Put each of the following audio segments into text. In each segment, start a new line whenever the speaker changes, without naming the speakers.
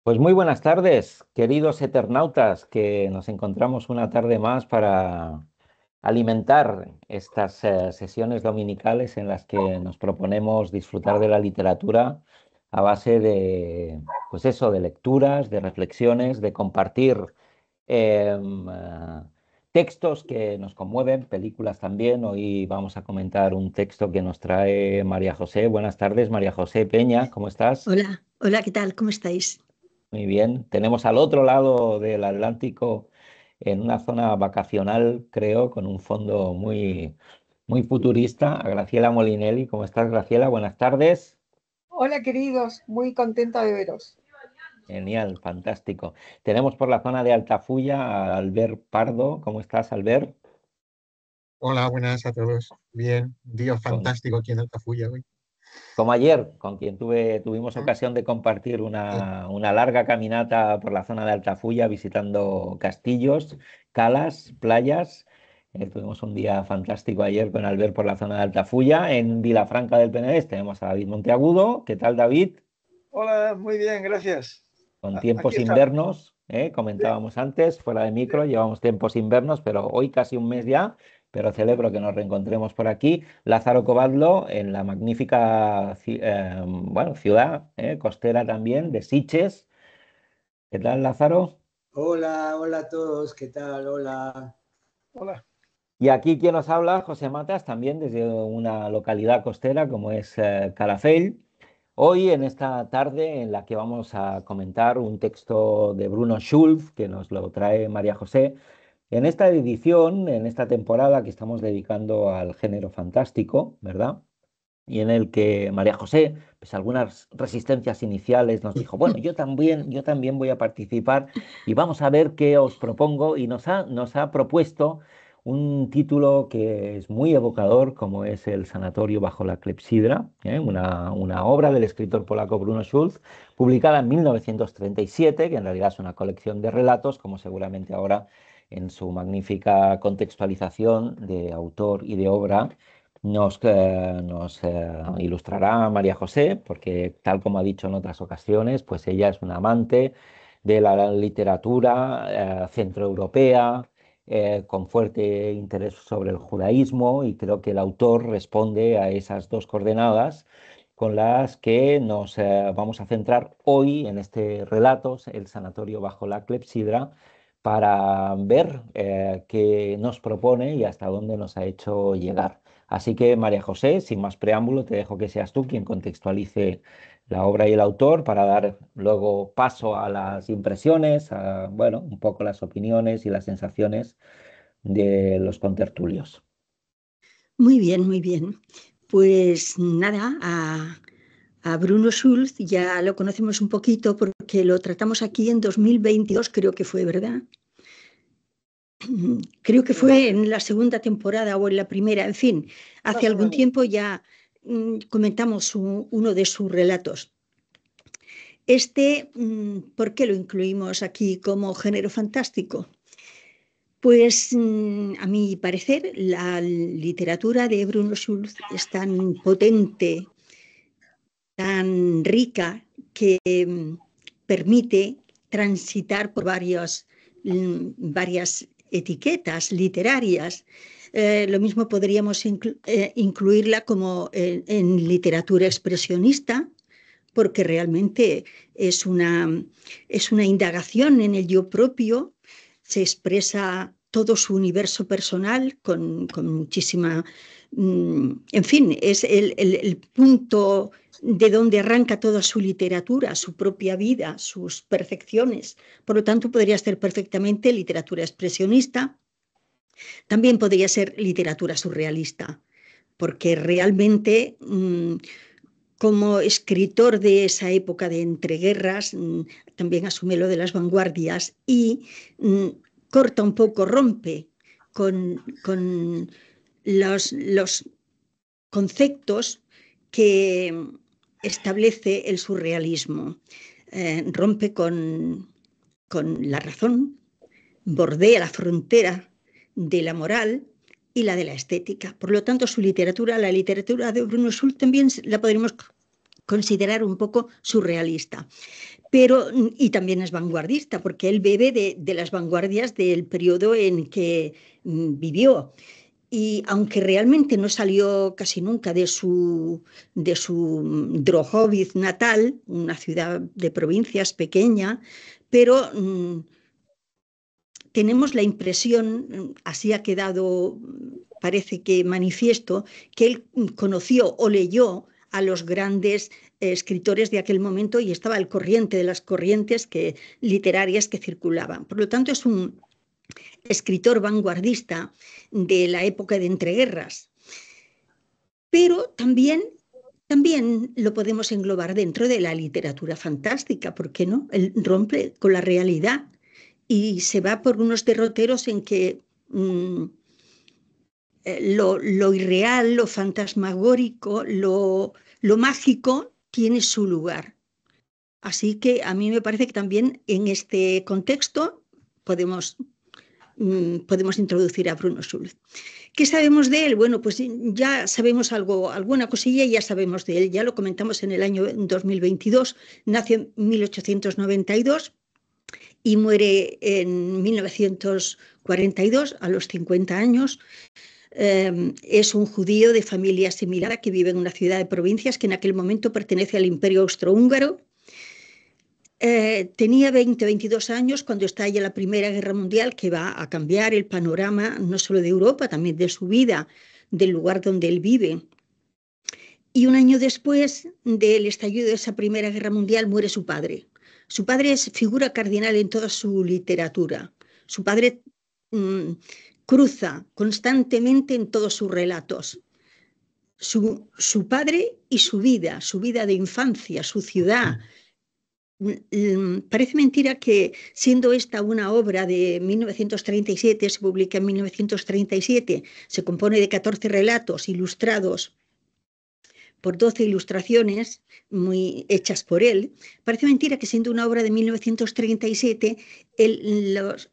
Pues muy buenas tardes, queridos eternautas, que nos encontramos una tarde más para alimentar estas sesiones dominicales en las que nos proponemos disfrutar de la literatura a base de, pues eso, de lecturas, de reflexiones, de compartir textos que nos conmueven, películas también. Hoy vamos a comentar un texto que nos trae María José. Buenas tardes, María José Peña, ¿cómo estás?
Hola, hola, ¿qué tal? ¿Cómo estáis?
Muy bien. Tenemos al otro lado del Atlántico, en una zona vacacional, creo, con un fondo muy futurista, a Graciela Molinelli. ¿Cómo estás, Graciela? Buenas tardes.
Hola queridos, muy contenta de veros.
Genial, fantástico. Tenemos por la zona de Altafulla a Albert Pardo. ¿Cómo estás, Albert?
Hola, buenas a todos. Bien, un día
Con-
fantástico aquí en Altafulla hoy.
Como ayer, con quien tuvimos
Mm,
ocasión de compartir
sí.
una larga caminata por la zona de Altafulla, visitando castillos, calas, playas. Tuvimos un día fantástico ayer con Albert por la zona de Altafulla. En Vilafranca del Penedés tenemos a David Monteagudo. ¿Qué tal, David?
Hola, muy bien, gracias.
Con
Aquí
tiempos
estamos.
invernos,
Sí,
comentábamos antes, fuera de
sí.
micro, llevamos tiempos invernos, pero hoy casi un mes ya, pero celebro que nos reencontremos por aquí. Lázaro Covadlo, en la magnífica bueno, ciudad costera también de Sitges. ¿Qué tal, Lázaro?
Hola, hola a todos, ¿qué tal? Hola.
Hola.
Y aquí quien nos habla, José Matas, también desde una localidad costera como es Calafell. Hoy, en esta tarde en la que vamos a comentar un texto de Bruno Schulz, que nos lo trae María José, en esta edición, en esta temporada que estamos dedicando al género fantástico, ¿verdad? Y en el que María José, pues algunas resistencias iniciales, nos dijo, bueno, yo también voy a participar y vamos a ver qué os propongo. Y nos ha propuesto un título que es muy evocador, como es El Sanatorio bajo la clepsidra, una obra del escritor polaco Bruno Schulz, publicada en 1937, que en realidad es una colección de relatos, como seguramente ahora en su magnífica contextualización de autor y de obra nos ilustrará María José, porque tal como ha dicho en otras ocasiones, pues ella es una amante de la literatura centroeuropea, con fuerte interés sobre el judaísmo, y creo que el autor responde a esas dos coordenadas con las que nos vamos a centrar hoy en este relato, El Sanatorio bajo la clepsidra, para ver qué nos propone y hasta dónde nos ha hecho llegar. Así que, María José, sin más preámbulo, te dejo que seas tú quien contextualice la obra y el autor para dar luego paso a las impresiones, bueno, un poco las opiniones y las sensaciones de los contertulios.
Muy bien, muy bien. Pues nada, a Bruno Schulz ya lo conocemos un poquito porque lo tratamos aquí en 2022, creo que fue, ¿verdad? Creo que fue en la segunda temporada o en la primera, en fin, hace
Más o
algún
menos.
tiempo ya comentamos uno de sus relatos. ¿Por qué lo incluimos aquí como género fantástico? Pues a mi parecer, la literatura de Bruno Schulz es tan potente, tan rica, que permite transitar por varias etiquetas literarias. Lo mismo podríamos incluirla como en literatura expresionista, porque realmente es una indagación en el yo propio, se expresa todo su universo personal con muchísima, en fin, es el punto de donde arranca toda su literatura, su propia vida, sus perfecciones. Por lo tanto, podría ser perfectamente literatura expresionista, también podría ser literatura surrealista, porque realmente como escritor de esa época de entreguerras, también asume lo de las vanguardias y mm, corta un poco, rompe con los conceptos que establece el surrealismo. Rompe con la razón, bordea la frontera de la moral y la de la estética. Por lo tanto, su literatura, la literatura de Bruno Schulz, también la podríamos considerar un poco surrealista. y también es vanguardista, porque él bebe de las vanguardias del periodo en que vivió. Y aunque realmente no salió casi nunca de su Drohobych natal, una ciudad de provincias pequeña, pero tenemos la impresión, así ha quedado, parece que manifiesto, que él conoció o leyó a los grandes escritores de aquel momento y estaba al corriente de las corrientes literarias que circulaban. Por lo tanto, es un escritor vanguardista de la época de entreguerras. Pero también lo podemos englobar dentro de la literatura fantástica, ¿por qué no? Él rompe con la realidad y se va por unos derroteros en que lo irreal, lo fantasmagórico, lo mágico tiene su lugar. Así que a mí me parece que también en este contexto podemos introducir a Bruno Schulz. ¿Qué sabemos de él? Bueno, pues ya sabemos alguna cosilla ya sabemos de él. Ya lo comentamos en el año 2022. Nació en 1892 y muere en 1942 a los 50 años. Es un judío de familia asimilada que vive en una ciudad de provincias que en aquel momento pertenece al Imperio Austrohúngaro. Tenía 22 años cuando estalla la Primera Guerra Mundial, que va a cambiar el panorama no solo de Europa, también de su vida, del lugar donde él vive. Y un año después del estallido de esa Primera Guerra Mundial muere su padre. Su padre es figura cardinal en toda su literatura. Su padre cruza constantemente en todos sus relatos. Su padre y su vida de infancia, su ciudad. Parece mentira que, siendo esta una obra de 1937, se publica en 1937, se compone de 14 relatos ilustrados por 12 ilustraciones muy hechas por él. Parece mentira que, siendo una obra de 1937,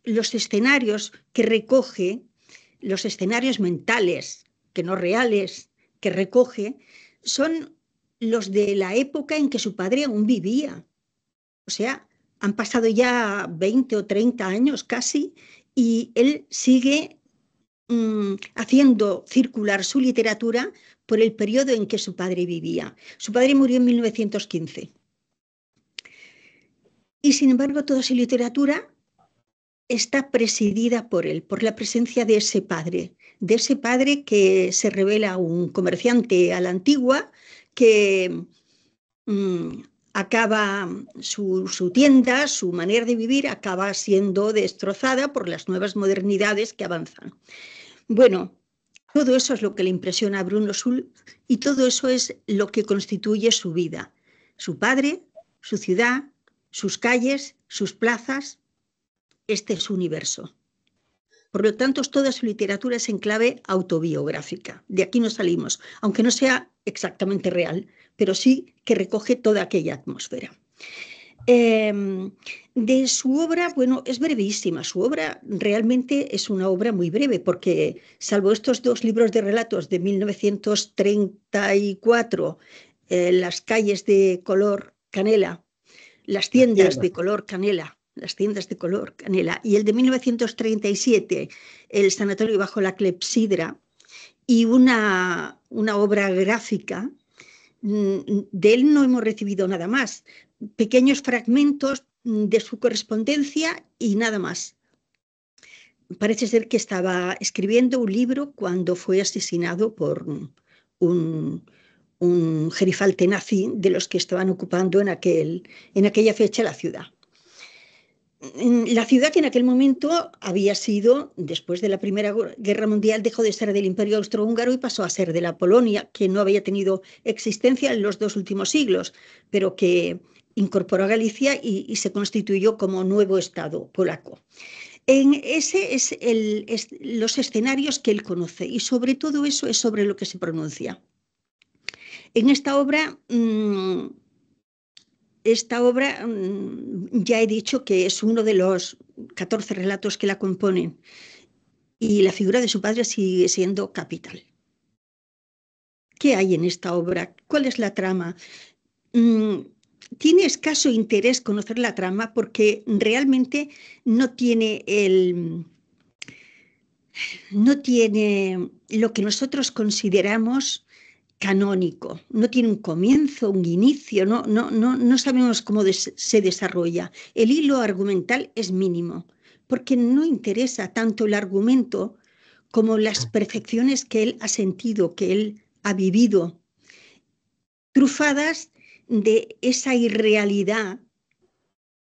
los escenarios que recoge, los escenarios mentales, que no reales, que recoge, son los de la época en que su padre aún vivía. O sea, han pasado ya 20 o 30 años casi y él sigue haciendo circular su literatura por el periodo en que su padre vivía. Su padre murió en 1915. Y sin embargo, toda su literatura está presidida por él, por la presencia de ese padre que se revela un comerciante a la antigua, que acaba su tienda, su manera de vivir, acaba siendo destrozada por las nuevas modernidades que avanzan. Bueno, todo eso es lo que le impresiona a Bruno Schulz y todo eso es lo que constituye su vida. Su padre, su ciudad, sus calles, sus plazas, este es su universo. Por lo tanto, toda su literatura es en clave autobiográfica. De aquí no salimos, aunque no sea exactamente real, pero sí que recoge toda aquella atmósfera. De su obra, bueno, es brevísima. Su obra realmente es una obra muy breve, porque salvo estos dos libros de relatos de 1934, Las calles de color canela, las tiendas de color canela, y el de 1937, El sanatorio bajo la clepsidra, y una obra gráfica. De él no hemos recibido nada más, pequeños fragmentos de su correspondencia y nada más. Parece ser que estaba escribiendo un libro cuando fue asesinado por un gerifalte nazi de los que estaban ocupando en aquella fecha la ciudad. La ciudad que en aquel momento había sido, después de la Primera Guerra Mundial, dejó de ser del Imperio Austrohúngaro y pasó a ser de la Polonia, que no había tenido existencia en los 2 últimos siglos, pero que incorporó a Galicia y se constituyó como nuevo Estado polaco. Ese es los escenarios que él conoce y sobre todo eso es sobre lo que se pronuncia. En esta obra ya he dicho que es uno de los 14 relatos que la componen y la figura de su padre sigue siendo capital. ¿Qué hay en esta obra? ¿Cuál es la trama? tiene escaso interés conocer la trama porque realmente no tiene no tiene lo que nosotros consideramos canónico, no tiene un comienzo, un inicio, no sabemos cómo se desarrolla. El hilo argumental es mínimo, porque no interesa tanto el argumento como las percepciones que él ha sentido, que él ha vivido, trufadas de esa irrealidad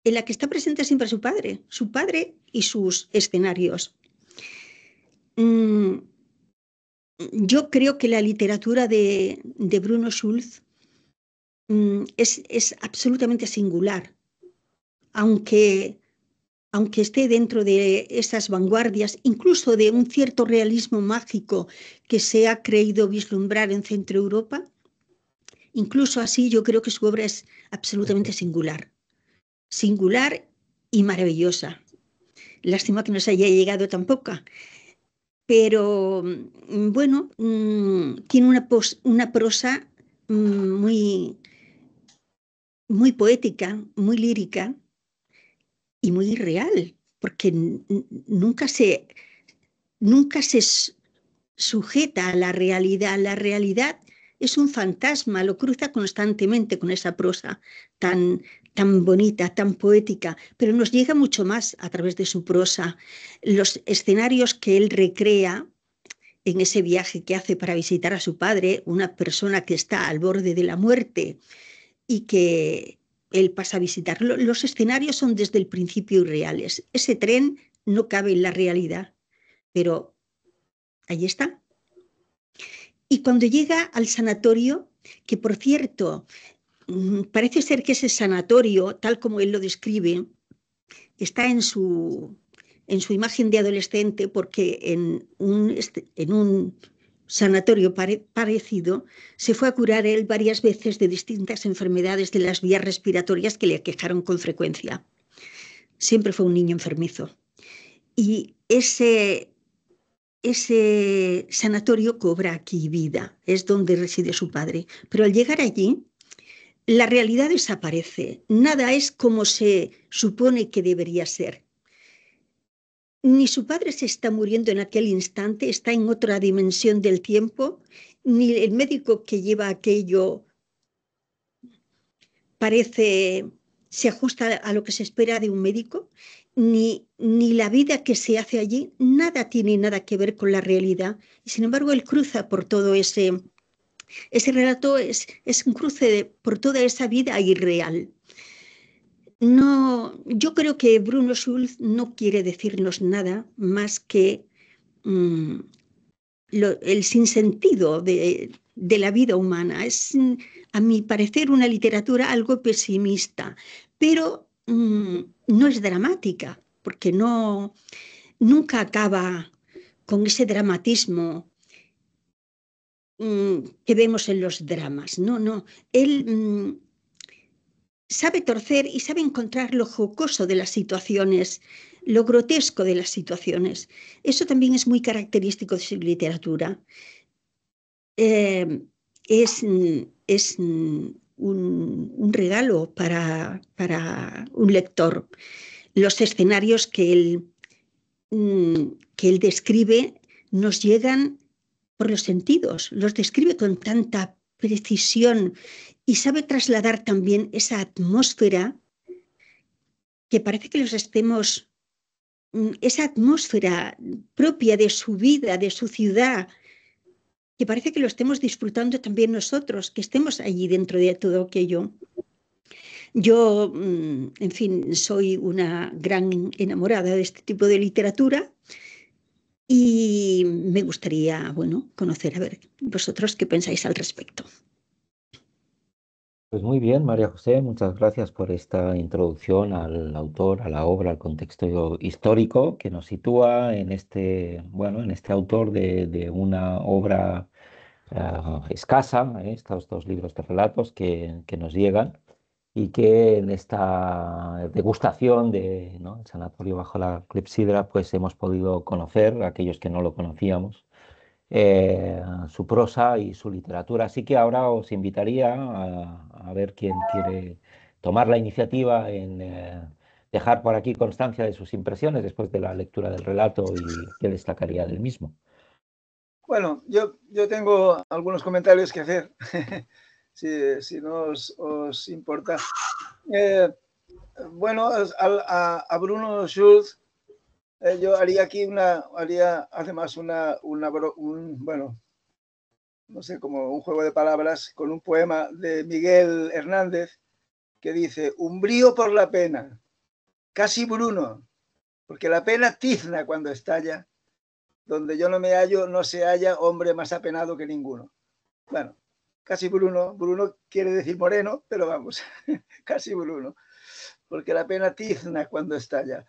en la que está presente siempre su padre y sus escenarios. Yo creo que la literatura de Bruno Schulz es absolutamente singular, aunque esté dentro de esas vanguardias, incluso de un cierto realismo mágico que se ha creído vislumbrar en Centro Europa. Incluso así yo creo que su obra es absolutamente singular y maravillosa. Lástima que nos haya llegado tan poca. Pero bueno, tiene una prosa muy poética, muy lírica y muy real, porque nunca se sujeta a la realidad. La realidad es un fantasma, lo cruza constantemente con esa prosa tan bonita, tan poética, pero nos llega mucho más a través de su prosa. Los escenarios que él recrea en ese viaje que hace para visitar a su padre, una persona que está al borde de la muerte y que él pasa a visitar. Los escenarios son desde el principio irreales. Ese tren no cabe en la realidad, pero ahí está. Y cuando llega al sanatorio, que por cierto, parece ser que ese sanatorio, tal como él lo describe, está en su imagen de adolescente, porque en un sanatorio parecido se fue a curar él varias veces de distintas enfermedades de las vías respiratorias que le aquejaron con frecuencia. Siempre fue un niño enfermizo. Y ese sanatorio cobra aquí vida, es donde reside su padre. Pero al llegar allí, la realidad desaparece. Nada es como se supone que debería ser. Ni su padre se está muriendo en aquel instante, está en otra dimensión del tiempo, ni el médico que lleva aquello se ajusta a lo que se espera de un médico, ni la vida que se hace allí, nada tiene nada que ver con la realidad. Y sin embargo, él cruza por todo ese relato, es un cruce por toda esa vida irreal. No, yo creo que Bruno Schulz no quiere decirnos nada más que el sinsentido de la vida humana. Es, a mi parecer, una literatura algo pesimista, pero no es dramática, porque nunca acaba con ese dramatismo que vemos en los dramas. No. Él sabe torcer y sabe encontrar lo jocoso de las situaciones, lo grotesco de las situaciones. Eso también es muy característico de su literatura. Es un regalo para un lector. Los escenarios que él describe nos llegan por los sentidos, los describe con tanta precisión y sabe trasladar también esa atmósfera que parece que esa atmósfera propia de su vida, de su ciudad, que parece que lo estemos disfrutando también nosotros, que estemos allí dentro de todo aquello. Yo, en fin, soy una gran enamorada de este tipo de literatura y me gustaría, bueno, conocer, a ver, vosotros qué pensáis al respecto.
Pues muy bien, María José, muchas gracias por esta introducción al autor, a la obra, al contexto histórico que nos sitúa en este autor de una obra escasa, estos dos libros de relatos que nos llegan y que en esta degustación de El sanatorio bajo la clepsidra pues hemos podido conocer, aquellos que no lo conocíamos, su prosa y su literatura. Así que ahora os invitaría a ver quién quiere tomar la iniciativa en dejar por aquí constancia de sus impresiones después de la lectura del relato y qué destacaría del mismo.
Bueno, yo tengo algunos comentarios que hacer, si no os importa. Bueno, a Bruno Schulz, yo haría aquí además bueno, no sé, como un juego de palabras con un poema de Miguel Hernández que dice: umbrío por la pena, casi Bruno, porque la pena tizna cuando estalla, donde yo no me hallo no se halla hombre más apenado que ninguno. Bueno, casi Bruno quiere decir moreno, pero vamos, casi Bruno, porque la pena tizna cuando estalla.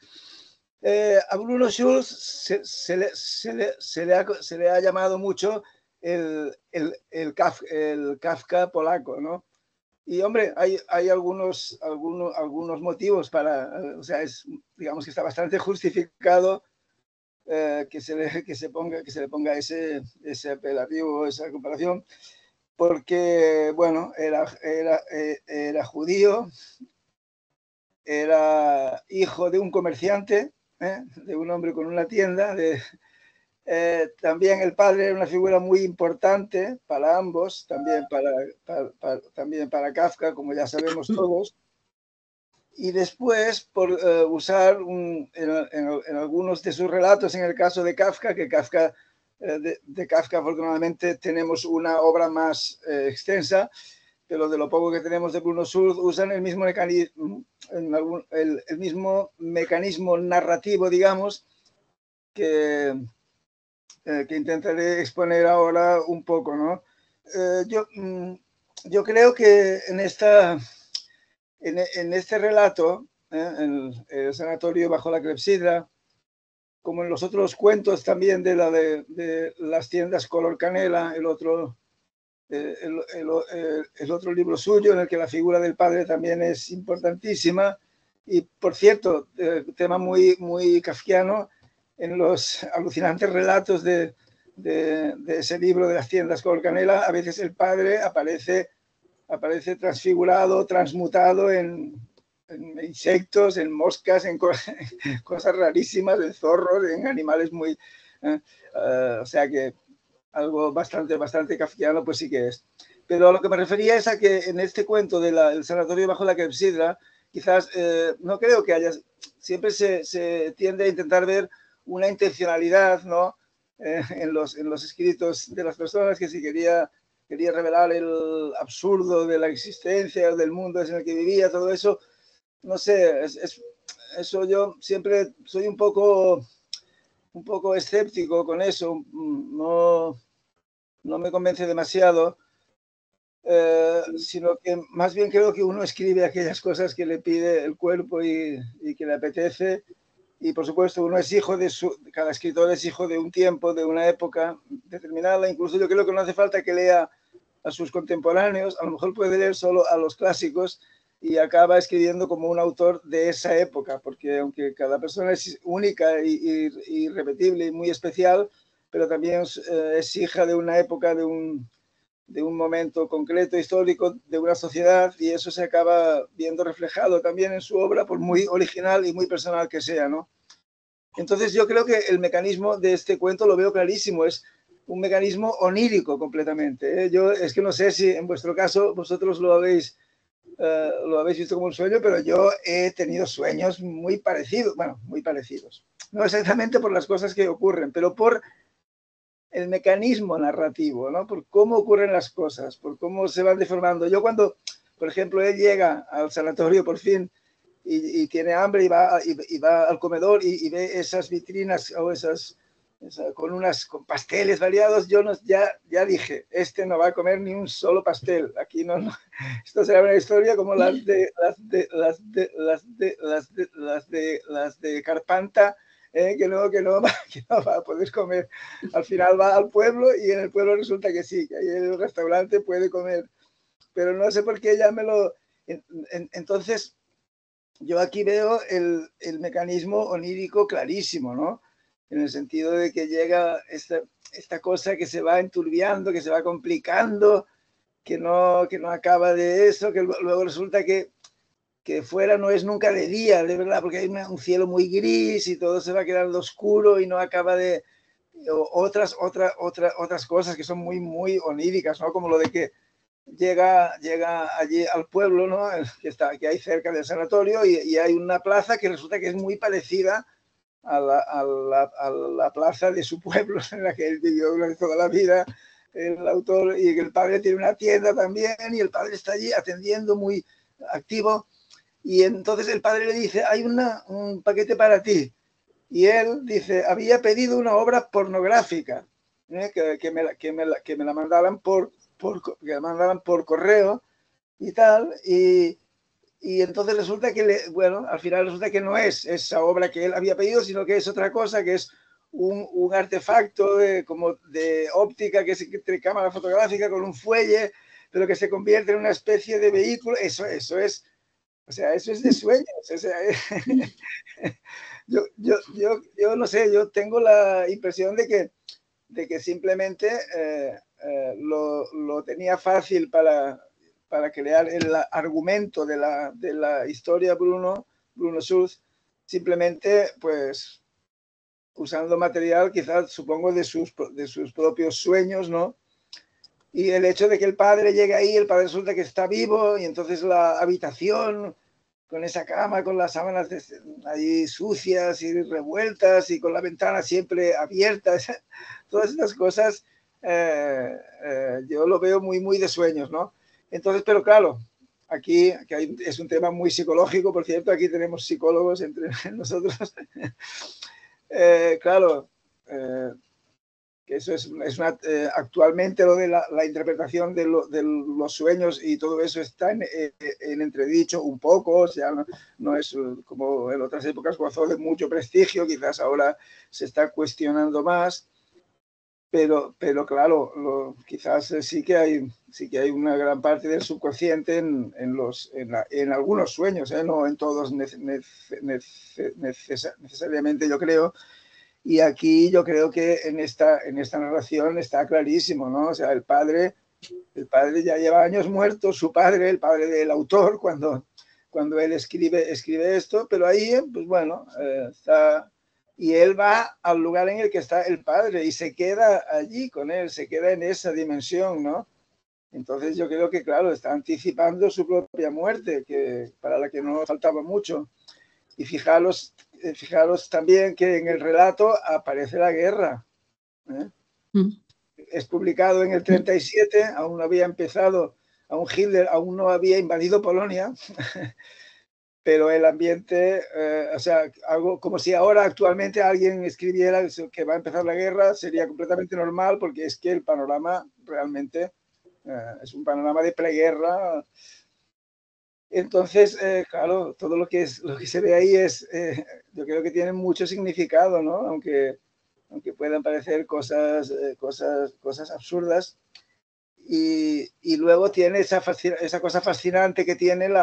A Bruno Schulz se le ha llamado mucho el Kafka polaco, ¿no? Y hombre, hay algunos motivos para, o sea, digamos que está bastante justificado que se le ponga ese apelativo, esa comparación, porque, bueno, era judío, era hijo de un comerciante, de un hombre con una tienda. También el padre era una figura muy importante para ambos, también para Kafka, como ya sabemos todos. Y después, por usar en algunos de sus relatos, en el caso de Kafka, que de Kafka afortunadamente tenemos una obra más extensa, pero de lo poco que tenemos de Bruno Schulz, usan el mismo mecanismo narrativo, digamos, que intentaré exponer ahora un poco, ¿no? Yo creo que en este relato, en el sanatorio bajo la clepsidra, como en los otros cuentos también de las tiendas color canela, el otro libro suyo en el que la figura del padre también es importantísima. Y por cierto, tema muy, muy kafkiano, en los alucinantes relatos de ese libro de las tiendas color canela, a veces el padre aparece transfigurado, transmutado en insectos, en moscas, en cosas rarísimas, en zorros, en animales muy... o sea que algo bastante kafkiano, pues sí que es. Pero a lo que me refería es a que en este cuento del sanatorio bajo la clepsidra, quizás no creo que haya... Siempre se tiende a intentar ver una intencionalidad, ¿no? En los escritos de las personas, que si quería revelar el absurdo de la existencia, del mundo en el que vivía, todo eso, no sé, eso yo siempre soy un poco escéptico con eso, no me convence demasiado, sino que más bien creo que uno escribe aquellas cosas que le pide el cuerpo y que le apetece. Y por supuesto uno es hijo cada escritor es hijo de un tiempo, de una época determinada. Incluso yo creo que no hace falta que lea a sus contemporáneos, a lo mejor puede leer solo a los clásicos y acaba escribiendo como un autor de esa época, porque aunque cada persona es única y irrepetible y muy especial, pero también es hija de una época, de un momento concreto histórico, de una sociedad, y eso se acaba viendo reflejado también en su obra, por muy original y muy personal que sea, ¿no? Entonces yo creo que el mecanismo de este cuento lo veo clarísimo, es un mecanismo onírico completamente, ¿eh? Yo es que no sé si en vuestro caso vosotros lo habéis visto como un sueño, pero yo he tenido sueños muy parecidos, bueno, muy parecidos. No exactamente por las cosas que ocurren, pero por el mecanismo narrativo, ¿no? Por cómo ocurren las cosas, por cómo se van deformando. Yo cuando, por ejemplo, él llega al sanatorio por fin y tiene hambre y va al comedor y ve esas vitrinas o con pasteles variados, yo ya dije, este no va a comer ni un solo pastel. Aquí no. Esto será una historia como las de Carpanta, que no va a poder comer. Al final va al pueblo y en el pueblo resulta que sí, que ahí en el restaurante puede comer. Pero no sé por qué ya me lo... Entonces, yo aquí veo el mecanismo onírico clarísimo, ¿no? En el sentido de que llega esta cosa que se va enturbiando, que se va complicando, que no acaba de eso, que luego resulta que que fuera no es nunca de día, de verdad, porque hay un cielo muy gris y todo se va quedando oscuro y no acaba de... Otras cosas que son muy, muy oníricas, ¿no? Como lo de que llega allí al pueblo, ¿no? Que hay cerca del sanatorio y hay una plaza que resulta que es muy parecida a la plaza de su pueblo en la que él vivió durante toda la vida, el autor, y el padre tiene una tienda también y el padre está allí atendiendo muy activo y entonces el padre le dice, hay un paquete para ti, y él dice, había pedido una obra pornográfica, que me la mandaran por correo y tal, y entonces resulta que, bueno, al final resulta que no es esa obra que él había pedido, sino que es otra cosa, que es un artefacto como de óptica, que es de cámara fotográfica con un fuelle, pero que se convierte en una especie de vehículo. Eso es, o sea, eso es de sueños. O sea, yo no sé, yo tengo la impresión de que simplemente lo tenía fácil para crear el argumento de la historia Bruno Schulz, simplemente pues usando material quizás supongo de sus propios sueños, ¿no? Y el hecho de que el padre llegue ahí, el padre resulta que está vivo y entonces la habitación con esa cama, con las sábanas ahí sucias y revueltas y con la ventana siempre abierta, todas estas cosas yo lo veo muy, muy de sueños, ¿no? Entonces, pero claro, aquí es un tema muy psicológico, por cierto, aquí tenemos psicólogos entre nosotros. Claro, que eso es actualmente lo de la interpretación de los sueños y todo eso está en entredicho un poco, o sea, no es como en otras épocas gozó de mucho prestigio, quizás ahora se está cuestionando más, pero claro, quizás sí que hay una gran parte del subconsciente en algunos sueños, no en todos necesariamente, yo creo. Y aquí yo creo que en esta narración está clarísimo, ¿no? O sea, el padre ya lleva años muerto, su padre, el padre del autor, cuando él escribe esto, pero ahí, pues bueno, está... Y él va al lugar en el que está el padre y se queda allí con él, se queda en esa dimensión, ¿no? Entonces yo creo que, claro, está anticipando su propia muerte, para la que no faltaba mucho. Y fijaros también que en el relato aparece la guerra. Es publicado en el 37, aún no había empezado, Hitler aún no había invadido Polonia, pero el ambiente, o sea, algo como si ahora actualmente alguien escribiera que va a empezar la guerra, sería completamente normal, porque es que el panorama realmente es un panorama de preguerra. Entonces, claro, todo lo que se ve ahí yo creo que tiene mucho significado, ¿no? Aunque puedan parecer cosas absurdas. Y luego tiene esa cosa fascinante que tienen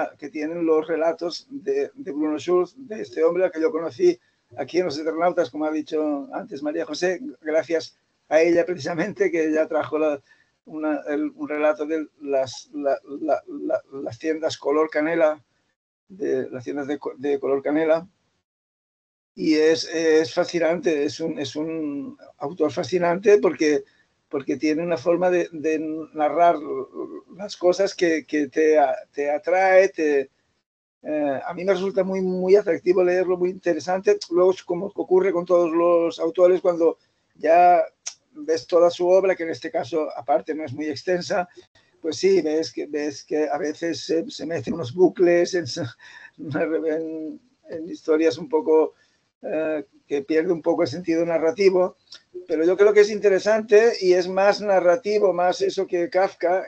los relatos de Bruno Schulz, de este hombre al que yo conocí aquí en Los Eternautas, como ha dicho antes María José, gracias a ella precisamente, que ella trajo un relato de las tiendas color canela, de las tiendas de color canela, y es fascinante, es un autor fascinante porque tiene una forma de narrar las cosas que te atrae, a mí me resulta muy, muy atractivo leerlo, muy interesante. Luego, como ocurre con todos los autores, cuando ya ves toda su obra, que en este caso aparte no es muy extensa, pues sí, ves que a veces se meten unos bucles en historias un poco que pierde un poco el sentido narrativo, pero yo creo que es interesante y es más narrativo, más eso que Kafka.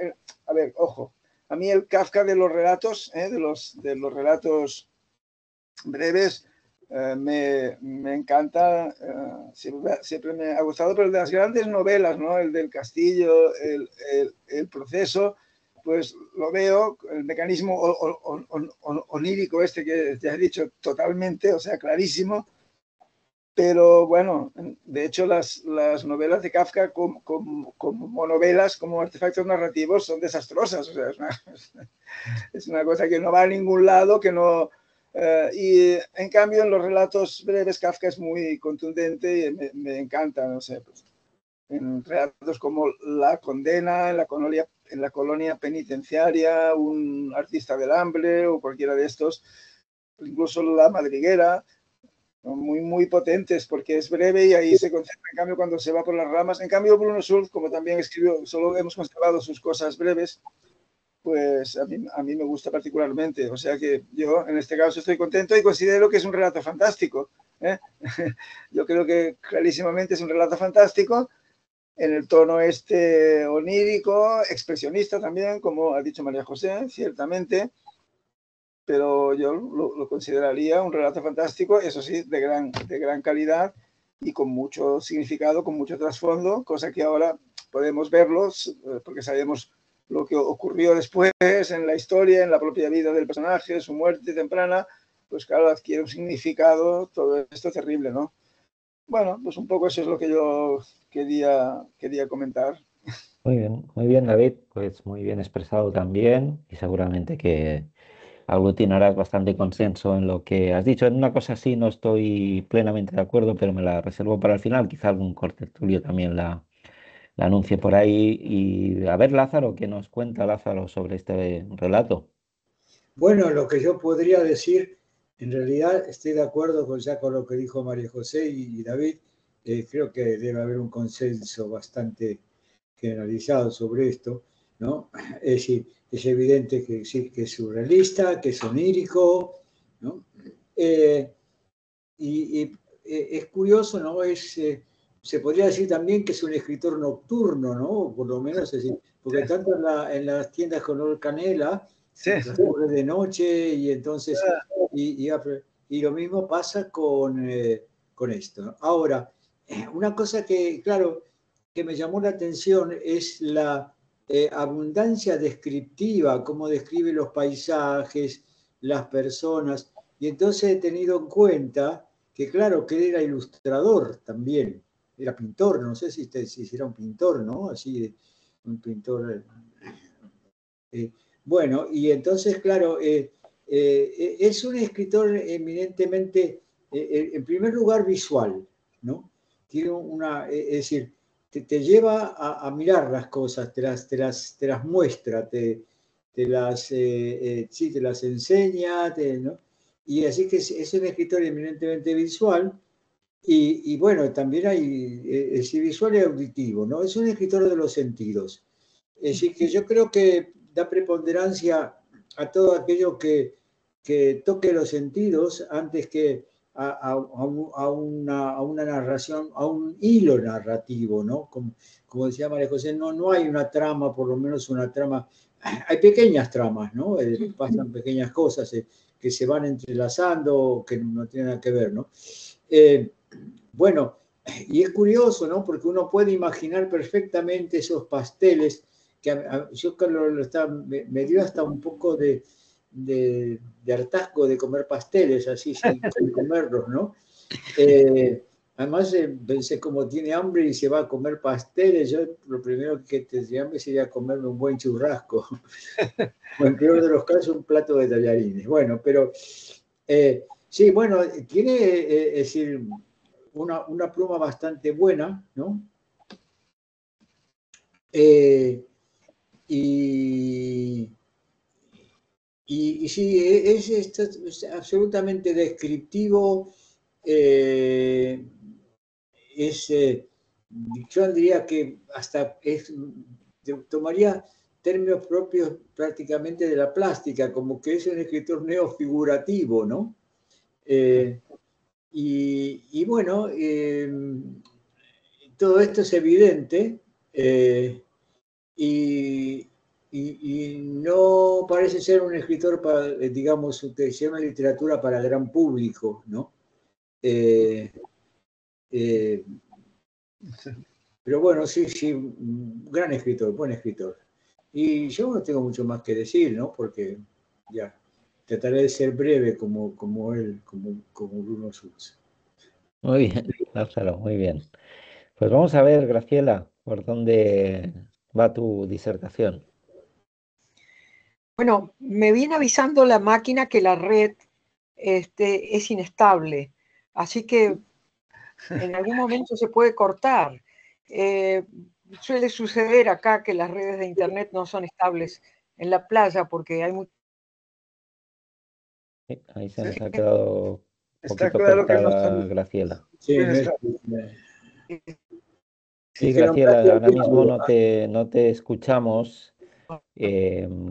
A ver, ojo, a mí el Kafka de los relatos, de los relatos breves, me encanta, siempre me ha gustado, pero el de las grandes novelas, ¿no? El del castillo, el proceso, pues lo veo, el mecanismo onírico este que ya he dicho totalmente, o sea, clarísimo, Pero bueno, de hecho las novelas de Kafka como novelas, como artefactos narrativos, son desastrosas. O sea, es una cosa que no va a ningún lado, que no... y en cambio en los relatos breves Kafka es muy contundente y me encanta, no sé, pues, en relatos como La condena, en la colonia penitenciaria, Un artista del hambre o cualquiera de estos, incluso La madriguera, muy, muy potentes porque es breve y ahí se concentra. En cambio, cuando se va por las ramas, en cambio Bruno Sulf, como también escribió, solo hemos conservado sus cosas breves, pues a mí me gusta particularmente. O sea que yo en este caso estoy contento y considero que es un relato fantástico. Yo creo que clarísimamente es un relato fantástico en el tono este onírico, expresionista también, como ha dicho María José, ciertamente, pero yo lo consideraría un relato fantástico, eso sí, de gran calidad y con mucho significado, con mucho trasfondo, cosa que ahora podemos verlos porque sabemos lo que ocurrió después en la historia, en la propia vida del personaje, su muerte temprana, pues claro, adquiere un significado todo esto terrible, ¿no? Bueno, pues un poco eso es lo que yo quería comentar.
muy bien, David, pues muy bien expresado también y seguramente que aglutinarás bastante consenso en lo que has dicho. En una cosa así no estoy plenamente de acuerdo, pero me la reservo para el final. Quizá algún corte tuyo también la anuncie por ahí. Y a ver, Lázaro, ¿qué nos cuenta Lázaro sobre este relato?
Bueno, lo que yo podría decir, en realidad estoy de acuerdo con lo que dijo María José y David. Creo que debe haber un consenso bastante generalizado sobre esto, ¿no? Es decir, es evidente que sí, que es surrealista, que es onírico, ¿no? Y es curioso, ¿no? Se podría decir también que es un escritor nocturno, ¿no? Por lo menos, es decir, porque tanto en las tiendas color canela,
Sí.
transcurre de noche y entonces, y lo mismo pasa con esto, ¿no? Ahora, una cosa que, claro, que me llamó la atención es la abundancia descriptiva, cómo describe los paisajes, las personas, y entonces he tenido en cuenta que, claro, que él era ilustrador también, era pintor, no sé si era un pintor, ¿no? Así, un pintor. Bueno, y entonces, claro, es un escritor eminentemente, en primer lugar, visual, ¿no? Tiene es decir, te lleva a mirar las cosas, te las muestra, sí, te las enseña, ¿no? Y así que es un escritor eminentemente visual. Y bueno, también hay visual y auditivo, ¿no? Es un escritor de los sentidos. Es decir, que yo creo que da preponderancia a todo aquello que toque los sentidos antes que a una narración, a un hilo narrativo, ¿no? Como decía María José, no hay una trama, por lo menos una trama. Hay pequeñas tramas, ¿no? Pasan pequeñas cosas que se van entrelazando, que no tienen nada que ver, ¿no? Bueno, y es curioso, ¿no? Porque uno puede imaginar perfectamente esos pasteles que yo me dio hasta un poco de hartazgo de comer pasteles así sin comerlos, ¿no? Además pensé, como tiene hambre y se va a comer pasteles, yo lo primero que tendría hambre sería comerme un buen churrasco, o en peor de los casos un plato de tallarines. Bueno, pero sí, bueno, tiene, es decir, una pluma bastante buena, ¿no? Y sí, es absolutamente descriptivo. Yo diría que hasta tomaría términos propios prácticamente de la plástica, como que es un escritor neofigurativo, ¿no? Y bueno, todo esto es evidente y no parece ser un escritor para, digamos, que sea una literatura para el gran público, ¿no? Pero bueno, sí, gran escritor, buen escritor. Y yo no tengo mucho más que decir, ¿no? Porque ya trataré de ser breve como él, como Bruno Sulz.
Muy bien, Lázaro, muy bien. Pues vamos a ver, Graciela, por dónde va tu disertación.
Bueno, me viene avisando la máquina que la red es inestable, así que en algún momento se puede cortar. Eh, Suele suceder acá que las redes de internet no son estables en la playa porque hay mucha
Sí, ahí se
Sí,
nos ha quedado un
está
poquito
claro que no
cortada
son
Graciela.
Sí,
bien
no es,
estables.
Sí,
que
Graciela,
nombraste
ahora
algún
mismo
modo.
no te escuchamos.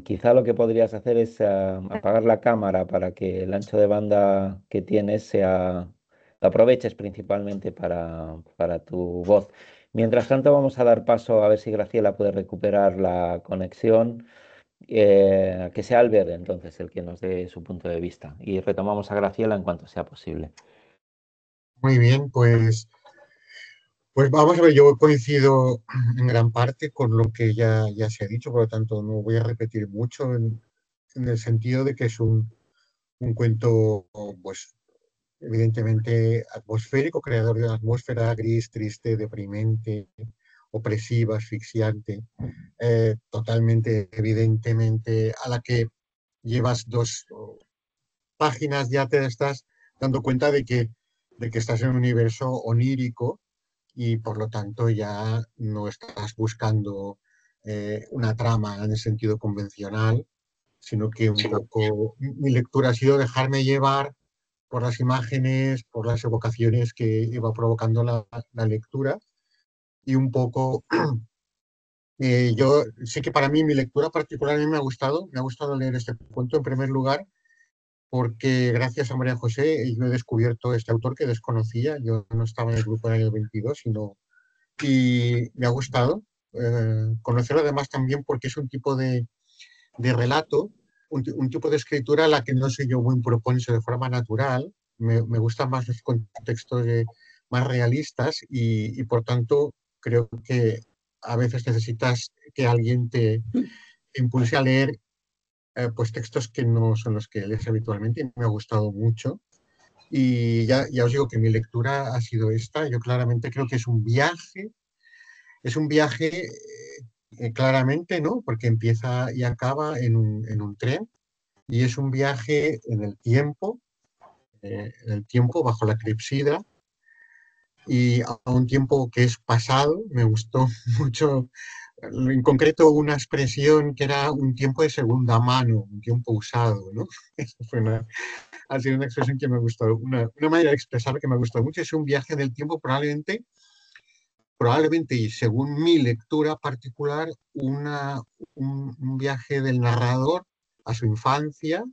Quizá lo que podrías hacer es apagar la cámara para que el ancho de banda que tienes lo aproveches principalmente para tu voz. Mientras tanto, vamos a dar paso a ver si Graciela puede recuperar la conexión, que sea Albert entonces el que nos dé su punto de vista. Y retomamos a Graciela en cuanto sea posible.
Muy bien, pues vamos a ver, yo coincido en gran parte con lo que ya se ha dicho, por lo tanto no voy a repetir mucho en el sentido de que es un cuento, pues evidentemente atmosférico, creador de una atmósfera gris, triste, deprimente, opresiva, asfixiante, totalmente, evidentemente, a la que llevas dos páginas ya te estás dando cuenta de que estás en un universo onírico y por lo tanto ya no estás buscando una trama en el sentido convencional, sino que un poco mi lectura ha sido dejarme llevar por las imágenes, por las evocaciones que iba provocando la lectura y un poco, yo sé que para mí mi lectura particular a mí me ha gustado leer este cuento en primer lugar porque gracias a María José yo he descubierto este autor que desconocía, yo no estaba en el grupo en el año 22, y me ha gustado conocerlo además también porque es un tipo de relato, un tipo de escritura a la que no soy yo muy propenso de forma natural, me gustan más los contextos más realistas y por tanto creo que a veces necesitas que alguien te impulse a leer pues textos que no son los que lees habitualmente y me ha gustado mucho. Y ya os digo que mi lectura ha sido esta. Yo claramente creo que es un viaje claramente, ¿no? Porque empieza y acaba en un tren y es un viaje en el tiempo bajo la clepsidra y a un tiempo que es pasado. Me gustó mucho, en concreto, una expresión que era un tiempo de segunda mano, un tiempo usado, ¿no? Eso fue ha sido una expresión que me ha gustado, una manera de expresar que me ha gustado mucho. Es un viaje en el tiempo probablemente y según mi lectura particular, un viaje del narrador a su infancia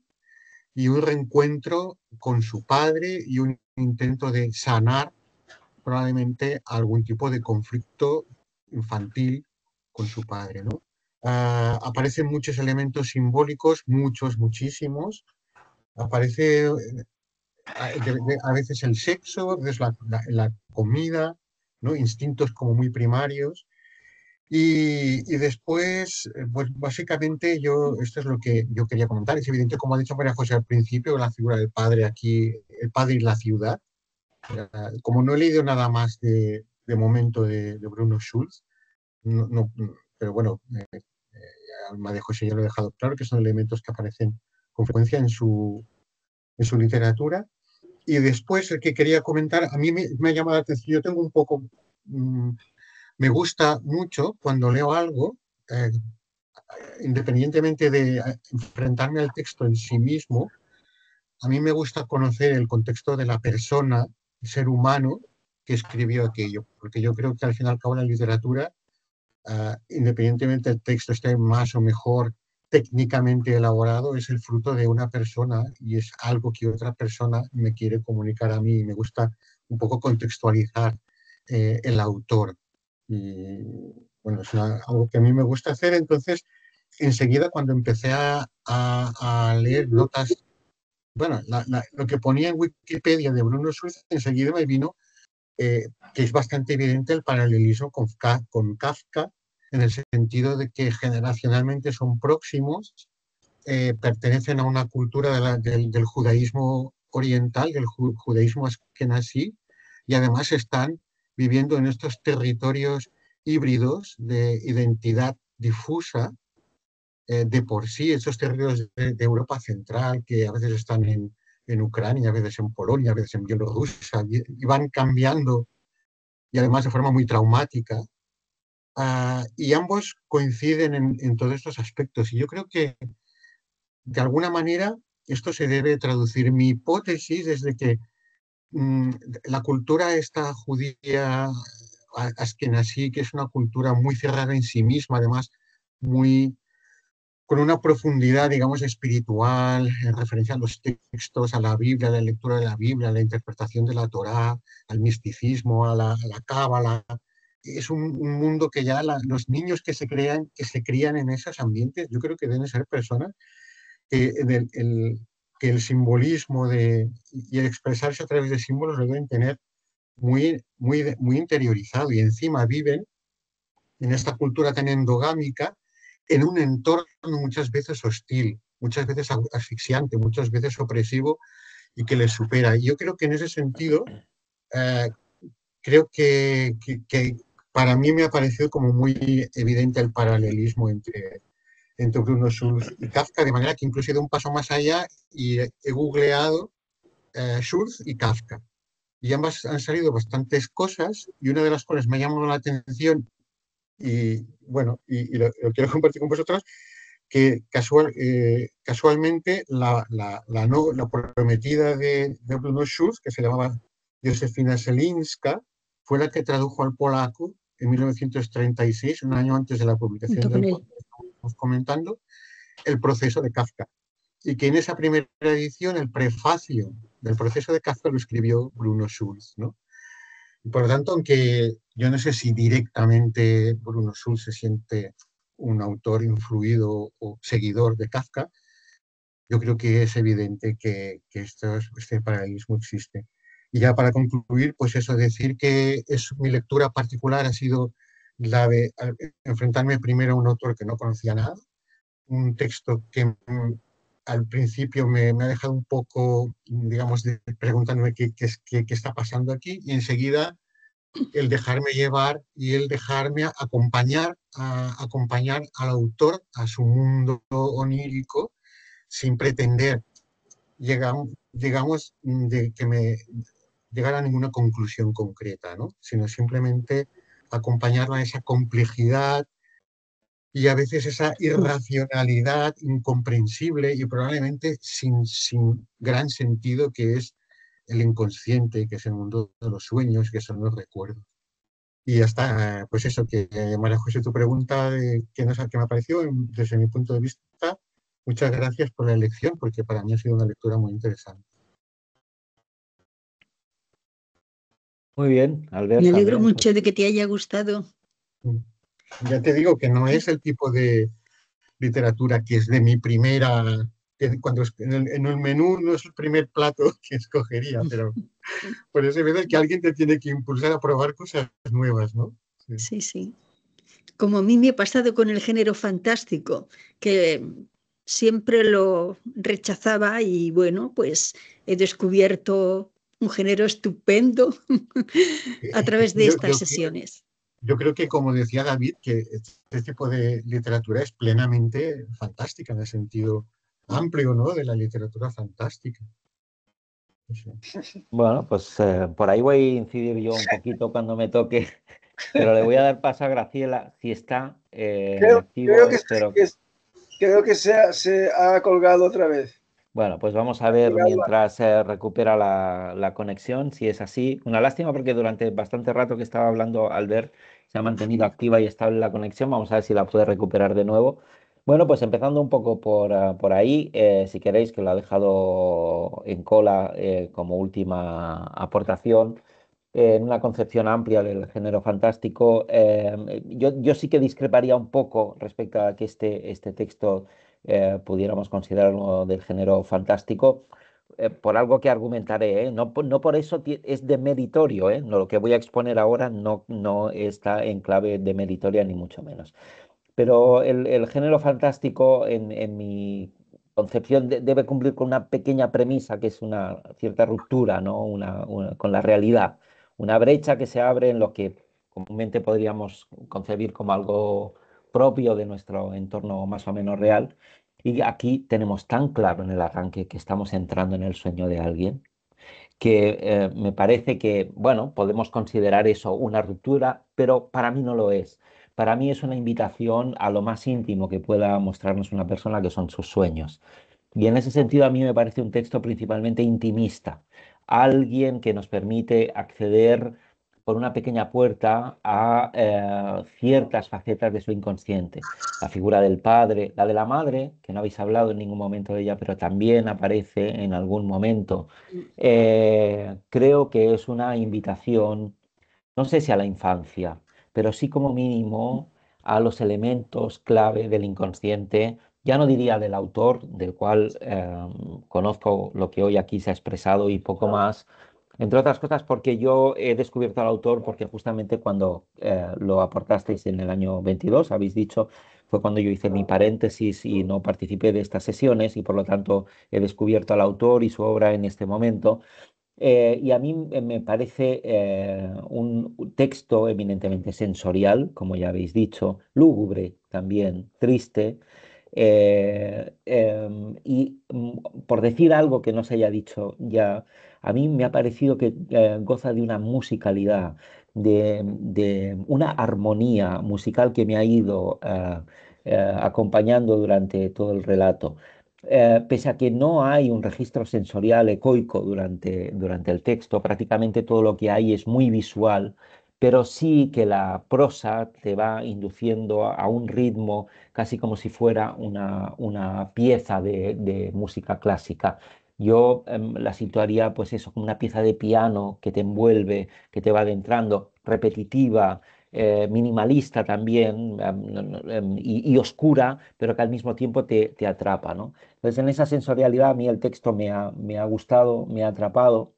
y un reencuentro con su padre y un intento de sanar probablemente algún tipo de conflicto infantil con su padre, ¿no? Aparecen muchos elementos simbólicos, muchísimos. Aparece a veces el sexo, a veces la comida, ¿no? Instintos como muy primarios. Y después, pues básicamente esto es lo que yo quería comentar. Es evidente, como ha dicho María José al principio, la figura del padre aquí, el padre y la ciudad. Como no he leído nada más de momento de Bruno Schulz, pero bueno, María José ya lo ha dejado claro, que son elementos que aparecen con frecuencia en su literatura. Y después, el que quería comentar, a mí me ha llamado la atención, yo tengo un poco, me gusta mucho cuando leo algo, eh, independientemente de enfrentarme al texto en sí mismo, a mí me gusta conocer el contexto de la persona, el ser humano que escribió aquello, porque yo creo que al fin y al cabo la literatura, independientemente del texto esté más o mejor técnicamente elaborado, es el fruto de una persona y es algo que otra persona me quiere comunicar a mí. Me gusta un poco contextualizar el autor. Y bueno, es algo que a mí me gusta hacer. Entonces, enseguida cuando empecé a leer notas, bueno, lo que ponía en Wikipedia de Bruno Schulz, enseguida me vino que es bastante evidente el paralelismo con Kafka, en el sentido de que generacionalmente son próximos, pertenecen a una cultura del judaísmo oriental, del judaísmo askenazí, y además están viviendo en estos territorios híbridos de identidad difusa de por sí, esos territorios de Europa Central que a veces están en Ucrania, a veces en Polonia, a veces en Bielorrusia, y van cambiando y además de forma muy traumática. Y ambos coinciden en todos estos aspectos. Y yo creo que de alguna manera esto se debe traducir. Mi hipótesis es de que la cultura esta judía askenazí, que es una cultura muy cerrada en sí misma, además muy con una profundidad, digamos, espiritual, en referencia a los textos, a la Biblia, a la lectura de la Biblia, a la interpretación de la Torá, al misticismo, a la cábala. Es un mundo que ya los niños que se crían en esos ambientes, yo creo que deben ser personas que el simbolismo y el expresarse a través de símbolos lo deben tener muy interiorizado, y encima viven en esta cultura tan endogámica en un entorno muchas veces hostil, muchas veces asfixiante, muchas veces opresivo y que les supera. Y yo creo que en ese sentido, creo que para mí me ha parecido como muy evidente el paralelismo entre Bruno Schulz y Kafka, de manera que incluso he ido un paso más allá y he googleado Schulz y Kafka. Y ambas han salido bastantes cosas, y una de las cuales me ha llamado la atención, y bueno, y lo quiero compartir con vosotros, que casualmente la prometida de Bruno Schulz, que se llamaba Józefina Selinska, fue la que tradujo al polaco en 1936, un año antes de la publicación
junto con
del
él.
que estamos comentando, el proceso de Kafka. Y que en esa primera edición, el prefacio del proceso de Kafka lo escribió Bruno Schulz, ¿no? Y por lo tanto, aunque yo no sé si directamente Bruno Schulz se siente un autor influido o seguidor de Kafka, yo creo que es evidente que este paralelismo existe. Y ya para concluir, pues eso, decir que mi lectura particular ha sido la de enfrentarme primero a un autor que no conocía nada, un texto que al principio me ha dejado un poco, digamos, preguntándome qué está pasando aquí, y enseguida el dejarme llevar y el dejarme acompañar al autor a su mundo onírico sin pretender llegamos de que me llegar a ninguna conclusión concreta, ¿no? Sino simplemente acompañarla a esa complejidad y a veces esa irracionalidad incomprensible y probablemente sin gran sentido, que es el inconsciente, que es el mundo de los sueños, que son los recuerdos. Y ya está, pues eso, que María José, tu pregunta de qué me ha parecido desde mi punto de vista, muchas gracias por la elección, porque para mí ha sido una lectura muy interesante.
Muy bien, Albert,
Me alegro
también.
mucho de que te haya gustado.
Ya te digo que no es el tipo de literatura que es de mi primera, cuando en el menú no es el primer plato que escogería, pero por eso es que alguien te tiene que impulsar a probar cosas nuevas, ¿no? Sí.
Sí, sí. Como a mí me ha pasado con el género fantástico, que siempre lo rechazaba, y bueno, pues he descubierto un género estupendo a través de estas sesiones.
Yo creo que, como decía David, que este tipo de literatura es plenamente fantástica en el sentido amplio, ¿no?, de la literatura fantástica. Sí.
Bueno, pues por ahí voy a incidir yo un poquito cuando me toque, pero le voy a dar paso a Graciela, si está activo, espero.
Creo que se ha colgado otra vez.
Bueno, pues vamos a ver mientras recupera la conexión, si es así. Una lástima porque durante bastante rato que estaba hablando Albert se ha mantenido activa y estable la conexión. Vamos a ver si la puede recuperar de nuevo. Bueno, pues empezando un poco por ahí, si queréis, que lo ha dejado en cola como última aportación, en una concepción amplia del género fantástico. Yo sí que discreparía un poco respecto a que este texto pudiéramos considerarlo del género fantástico, por algo que argumentaré, ¿eh? No, no por eso es demeritorio, ¿eh? No, lo que voy a exponer ahora no está en clave demeritoria ni mucho menos. Pero el género fantástico, en mi concepción, debe cumplir con una pequeña premisa, que es una cierta ruptura, ¿no? Con la realidad, una brecha que se abre en lo que comúnmente podríamos concebir como algo propio de nuestro entorno más o menos real. Y aquí tenemos tan claro en el arranque que estamos entrando en el sueño de alguien que me parece que, bueno, podemos considerar eso una ruptura, pero para mí no lo es. Para mí es una invitación a lo más íntimo que pueda mostrarnos una persona, que son sus sueños. Y en ese sentido a mí me parece un texto principalmente intimista, alguien que nos permite acceder por una pequeña puerta a ciertas facetas de su inconsciente. La figura del padre, la de la madre, que no habéis hablado en ningún momento de ella, pero también aparece en algún momento. Creo que es una invitación, no sé si a la infancia, pero sí como mínimo a los elementos clave del inconsciente. Ya no diría del autor, del cual conozco lo que hoy aquí se ha expresado y poco más, entre otras cosas porque yo he descubierto al autor porque justamente cuando lo aportasteis en el año 22, habéis dicho, fue cuando yo hice mi paréntesis y no participé de estas sesiones y por lo tanto he descubierto al autor y su obra en este momento. Y a mí me parece un texto eminentemente sensorial, como ya habéis dicho, lúgubre también, triste. Por decir algo que no se haya dicho ya, a mí me ha parecido que goza de una musicalidad, de una armonía musical que me ha ido acompañando durante todo el relato. Pese a que no hay un registro sensorial ecoico durante el texto, prácticamente todo lo que hay es muy visual, pero sí que la prosa te va induciendo a un ritmo casi como si fuera una pieza de música clásica. Yo la situaría pues eso, como una pieza de piano que te envuelve, que te va adentrando, repetitiva, minimalista también, y oscura, pero que al mismo tiempo te atrapa, ¿no? Entonces, en esa sensorialidad a mí el texto me ha gustado, me ha atrapado.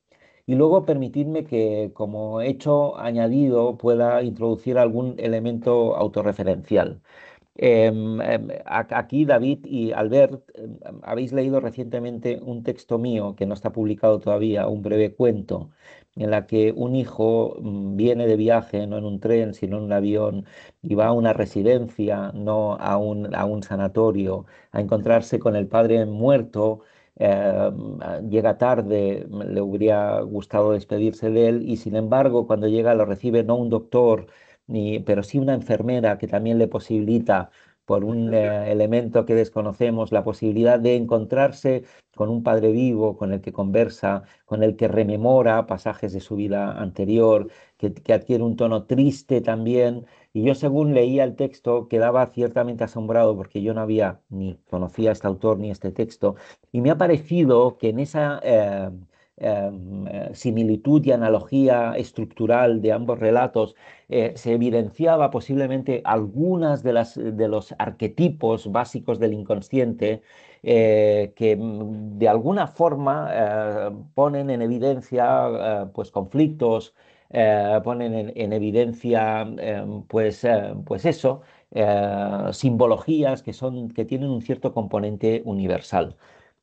Y luego permitidme que como hecho añadido pueda introducir algún elemento autorreferencial. Aquí David y Albert habéis leído recientemente un texto mío que no está publicado todavía, un breve cuento, en la que un hijo viene de viaje, no en un tren, sino en un avión, y va a una residencia, no a un sanatorio, a encontrarse con el padre muerto. Llega tarde, le hubiera gustado despedirse de él, y sin embargo, cuando llega lo recibe no un doctor, pero sí una enfermera que también le posibilita, por un elemento que desconocemos, la posibilidad de encontrarse con un padre vivo, con el que conversa, con el que rememora pasajes de su vida anterior, que adquiere un tono triste también. Y yo, según leía el texto, quedaba ciertamente asombrado porque yo no había ni conocía a este autor ni este texto, y me ha parecido que en esa similitud y analogía estructural de ambos relatos se evidenciaba posiblemente algunas de los arquetipos básicos del inconsciente que de alguna forma ponen en evidencia pues conflictos, ponen en evidencia pues eso, simbologías que tienen un cierto componente universal.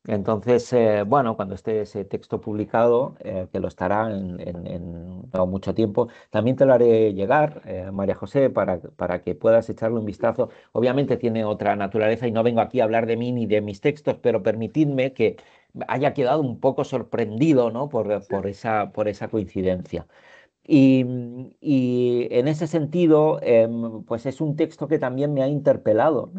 Entonces, bueno, cuando esté ese texto publicado, que lo estará en no mucho tiempo, también te lo haré llegar, María José, para que puedas echarle un vistazo. Obviamente tiene otra naturaleza y no vengo aquí a hablar de mí ni de mis textos, pero permitidme que haya quedado un poco sorprendido, ¿no? Por esa coincidencia. Y en ese sentido, pues es un texto que también me ha interpelado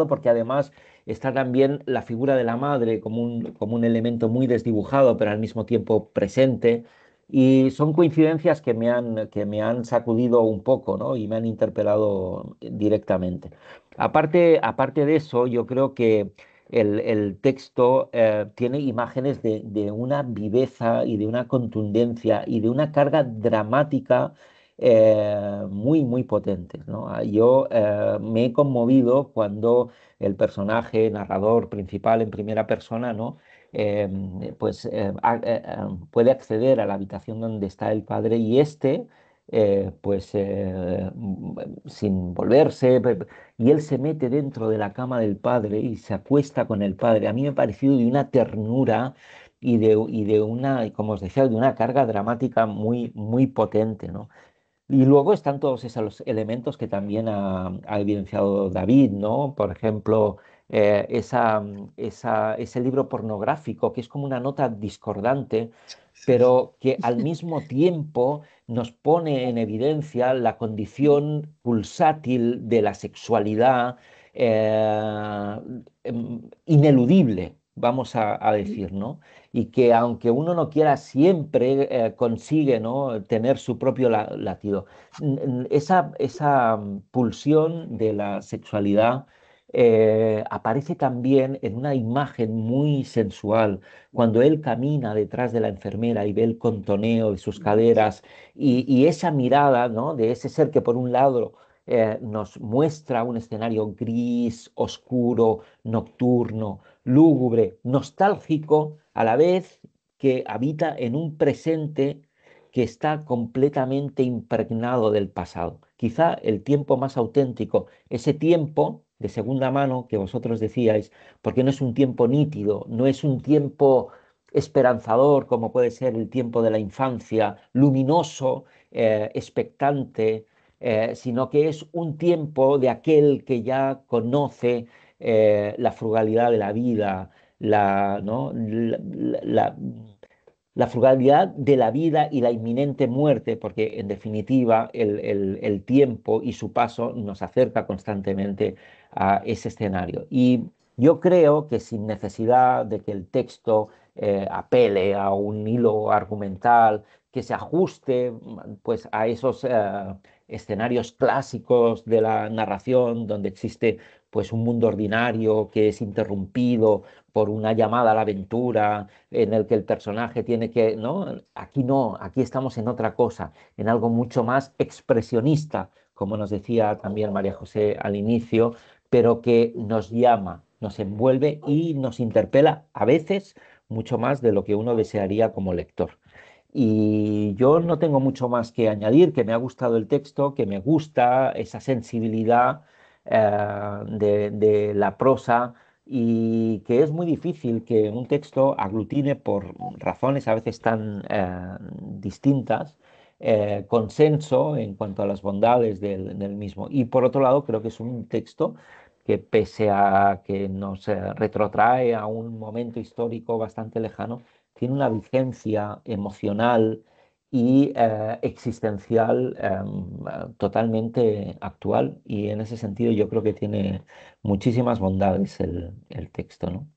porque además está también la figura de la madre como un elemento muy desdibujado, pero al mismo tiempo presente. Y son coincidencias que me han sacudido un poco, ¿no? Y me han interpelado directamente. Aparte de eso, yo creo que el texto tiene imágenes de una viveza y de una contundencia y de una carga dramática muy, muy potentes, ¿no? Yo me he conmovido cuando el personaje narrador principal en primera persona, ¿no? Puede acceder a la habitación donde está el padre y este, sin volverse, y él se mete dentro de la cama del padre y se acuesta con el padre. A mí me ha parecido de una ternura y de una, como os decía, de una carga dramática muy, muy potente, ¿no? Y luego están todos esos elementos que también ha evidenciado David, ¿no? Por ejemplo, ese libro pornográfico que es como una nota discordante, pero que al mismo tiempo nos pone en evidencia la condición pulsátil de la sexualidad ineludible, vamos a decir, ¿no? Y que aunque uno no quiera, siempre consigue, ¿no?, tener su propio latido. Esa pulsión de la sexualidad aparece también en una imagen muy sensual, cuando él camina detrás de la enfermera y ve el contoneo de sus caderas y esa mirada, ¿no?, de ese ser que por un lado nos muestra un escenario gris, oscuro, nocturno, lúgubre, nostálgico, a la vez que habita en un presente que está completamente impregnado del pasado. Quizá el tiempo más auténtico, ese tiempo de segunda mano que vosotros decíais, porque no es un tiempo nítido, no es un tiempo esperanzador como puede ser el tiempo de la infancia, luminoso, expectante, sino que es un tiempo de aquel que ya conoce la frugalidad de la vida, ¿no?, la frugalidad de la vida y la inminente muerte, porque en definitiva el tiempo y su paso nos acerca constantemente a ese escenario. Y yo creo que sin necesidad de que el texto apele a un hilo argumental, que se ajuste pues a esos escenarios clásicos de la narración, donde existe pues un mundo ordinario que es interrumpido por una llamada a la aventura en el que el personaje tiene que, ¿no? Aquí no, aquí estamos en otra cosa, en algo mucho más expresionista, como nos decía también María José al inicio, pero que nos llama, nos envuelve y nos interpela a veces mucho más de lo que uno desearía como lector. Y yo no tengo mucho más que añadir, que me ha gustado el texto, que me gusta esa sensibilidad de la prosa y que es muy difícil que un texto aglutine por razones a veces tan distintas, consenso en cuanto a las bondades del mismo. Y por otro lado, creo que es un texto que pese a que nos retrotrae a un momento histórico bastante lejano, tiene una vigencia emocional y existencial totalmente actual, y en ese sentido yo creo que tiene muchísimas bondades el texto, ¿no?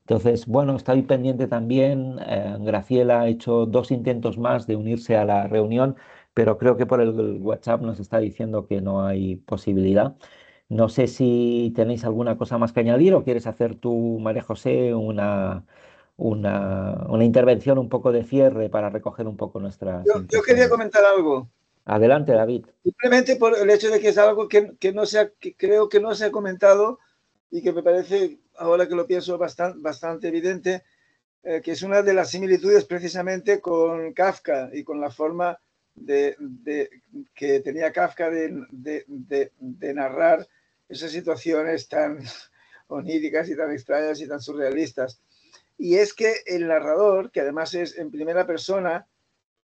Entonces, bueno, estoy pendiente también. Graciela ha hecho 2 intentos más de unirse a la reunión, pero creo que por el WhatsApp nos está diciendo que no hay posibilidad. No sé si tenéis alguna cosa más que añadir o quieres hacer tú, María José, una intervención un poco de cierre para recoger un poco nuestras
Yo quería
impresiones.
comentar algo.
Adelante, David.
Simplemente por el hecho de que es algo que creo que no se ha comentado y que me parece, ahora que lo pienso, bastante evidente, que es una de las similitudes precisamente con Kafka y con la forma que tenía Kafka de narrar esas situaciones tan oníricas y tan extrañas y tan surrealistas. Y es que el narrador, que además es en primera persona,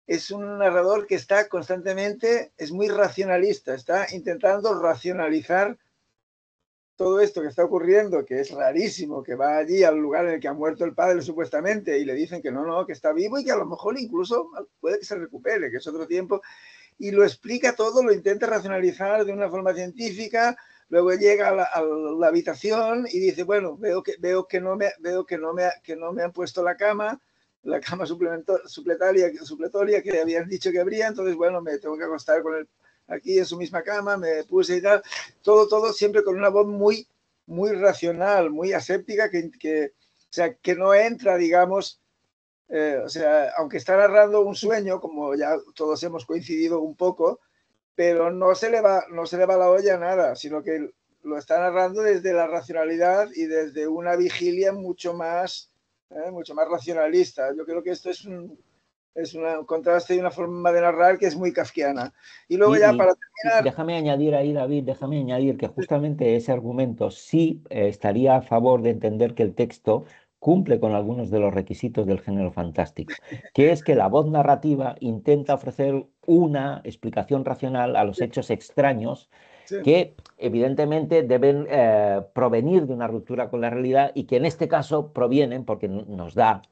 es un narrador que está constantemente, es muy racionalista, está intentando racionalizar todo esto que está ocurriendo, que es rarísimo, que va allí al lugar en el que ha muerto el padre supuestamente y le dicen que no, que está vivo y que a lo mejor incluso puede que se recupere, que es otro tiempo, y lo explica todo, lo intenta racionalizar de una forma científica. Luego llega a la habitación y dice, bueno, veo que no me han puesto la cama supletoria que habían dicho que habría, entonces, bueno, me tengo que acostar con él aquí en su misma cama, me puse y tal, todo siempre con una voz muy, muy racional, muy aséptica, o sea, que no entra, digamos, o sea, aunque está narrando un sueño, como ya todos hemos coincidido un poco, pero no se le va la olla a nada, sino que lo está narrando desde la racionalidad y desde una vigilia mucho más racionalista. Yo creo que esto es un contraste y una forma de narrar que es muy kafkiana. Y luego ya para terminar...
Déjame añadir ahí, David, déjame añadir que justamente ese argumento sí estaría a favor de entender que el texto cumple con algunos de los requisitos del género fantástico, que es que la voz narrativa intenta ofrecer una explicación racional a los hechos extraños que evidentemente deben provenir de una ruptura con la realidad y que en este caso provienen, porque nos da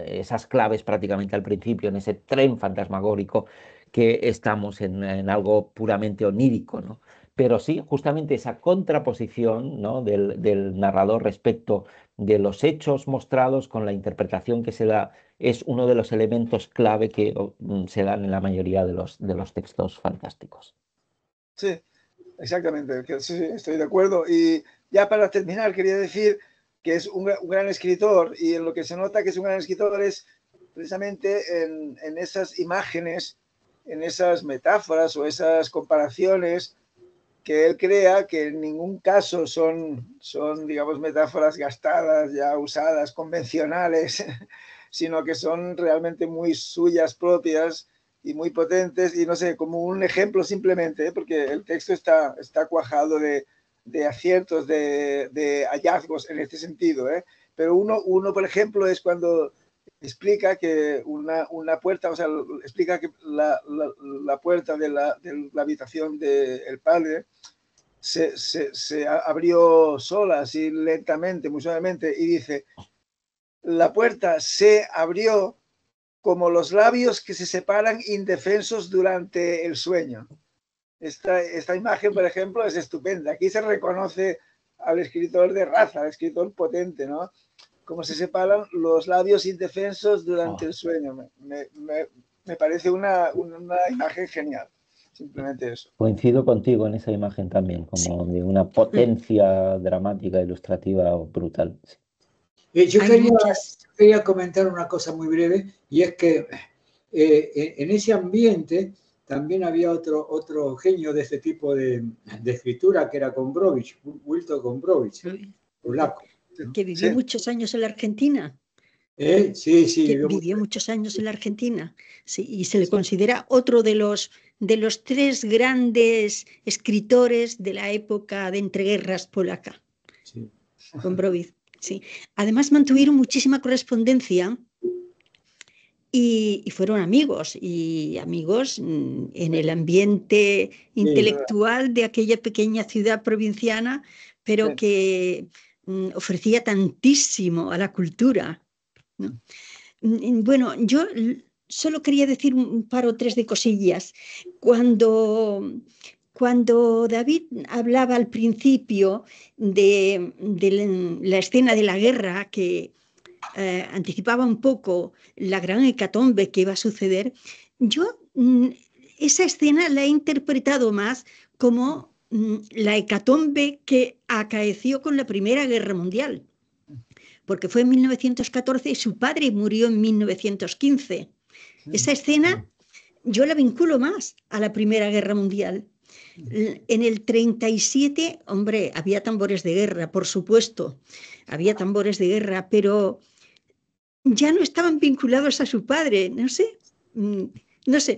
esas claves prácticamente al principio, en ese tren fantasmagórico, que estamos en algo puramente onírico, ¿no? Pero sí, justamente esa contraposición, ¿no?, del narrador respecto de los hechos mostrados con la interpretación que se da es uno de los elementos clave que se dan en la mayoría de los textos fantásticos.
Sí, exactamente, sí, estoy de acuerdo. Y ya para terminar, quería decir que es un gran escritor, y en lo que se nota que es un gran escritor es precisamente en esas imágenes, en esas metáforas o esas comparaciones que él crea, que en ningún caso son, digamos, metáforas gastadas, ya usadas, convencionales, sino que son realmente muy suyas propias y muy potentes, y no sé, como un ejemplo simplemente, porque el texto está cuajado de aciertos, de hallazgos en este sentido, pero uno, por ejemplo, es cuando explica que una puerta, o sea, explica que la puerta de la habitación del padre se abrió sola, así lentamente, muy suavemente, y dice, la puerta se abrió como los labios que se separan indefensos durante el sueño. Esta imagen, por ejemplo, es estupenda. Aquí se reconoce al escritor de raza, al escritor potente, ¿no? Cómo se separan los labios indefensos durante el sueño. Me parece una imagen genial. Simplemente eso.
Coincido contigo en esa imagen también, como de una potencia dramática, ilustrativa brutal.
Yo quería comentar una cosa muy breve, y es que en ese ambiente también había otro genio de este tipo de escritura, que era Gombrowicz, Wilton Gombrowicz, polaco, ¿no?
Que vivió muchos años en la Argentina.
Sí,
vivió muchos años en la Argentina, sí, y se le considera otro de los tres grandes escritores de la época de entreguerras polaca,
sí.
Gombrowicz. Sí. Además mantuvieron muchísima correspondencia y fueron amigos, en el ambiente intelectual de aquella pequeña ciudad provinciana, pero que ofrecía tantísimo a la cultura, ¿no? Bueno, yo solo quería decir un par o tres de cosillas. Cuando David hablaba al principio de la escena de la guerra, que anticipaba un poco la gran hecatombe que iba a suceder, yo esa escena la he interpretado más como la hecatombe que acaeció con la Primera Guerra Mundial, porque fue en 1914 y su padre murió en 1915. Esa escena yo la vinculo más a la Primera Guerra Mundial. En el 37, hombre, había tambores de guerra, por supuesto, había tambores de guerra, pero ya no estaban vinculados a su padre, no sé,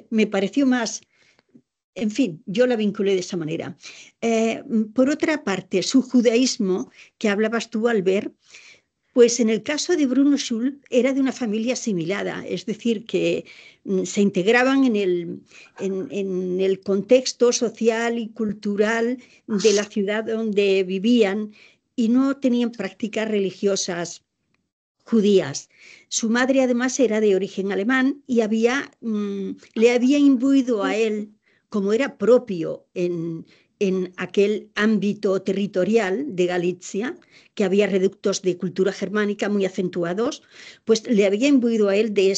me pareció más, en fin, yo la vinculé de esa manera. Por otra parte, su judaísmo, que hablabas tú, Albert, pues en el caso de Bruno Schulz era de una familia asimilada, es decir, que se integraban en el contexto social y cultural de la ciudad donde vivían y no tenían prácticas religiosas judías. Su madre además era de origen alemán y le había imbuido a él, como era propio en aquel ámbito territorial de Galicia, que había reductos de cultura germánica muy acentuados, pues le había imbuido a él de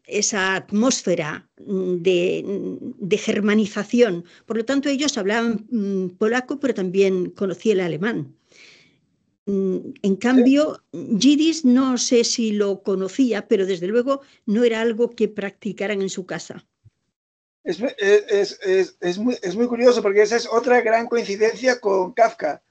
esa atmósfera de germanización. Por lo tanto, ellos hablaban polaco, pero también conocía el alemán. En cambio, Yiddish no sé si lo conocía, pero desde luego no era algo que practicaran en su casa.
Es muy curioso, porque esa es otra gran coincidencia con Kafka,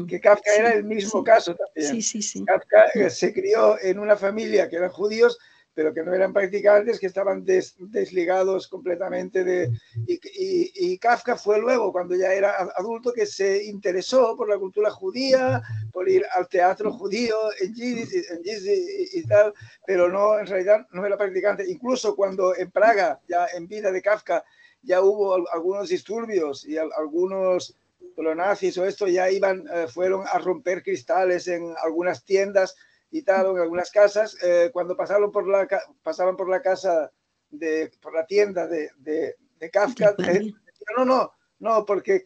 que Kafka era el mismo caso también.
Sí.
Kafka se crió en una familia que eran judíos, pero que no eran practicantes, que estaban desligados completamente de... Y Kafka fue luego, cuando ya era adulto, que se interesó por la cultura judía, por ir al teatro judío en Yiddish y tal, pero no, en realidad no era practicante. Incluso cuando en Praga, ya en vida de Kafka, ya hubo algunos disturbios y algunos... los nazis o esto ya fueron a romper cristales en algunas tiendas y tal, en algunas casas, cuando pasaban por la casa, por la tienda de Kafka, no, porque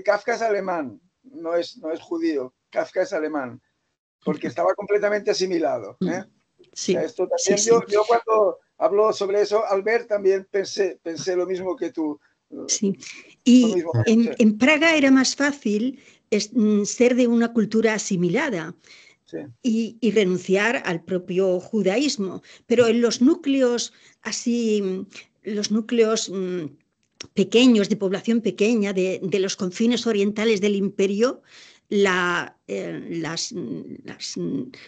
Kafka es alemán, no es judío, Kafka es alemán, porque estaba completamente asimilado.
Sí,
esto también, sí. Yo cuando hablo sobre eso, al ver también pensé lo mismo que tú.
Sí, y en Praga era más fácil ser de una cultura asimilada. Sí. Y renunciar al propio judaísmo, pero en los núcleos así, los núcleos pequeños, de población pequeña, de los confines orientales del imperio, las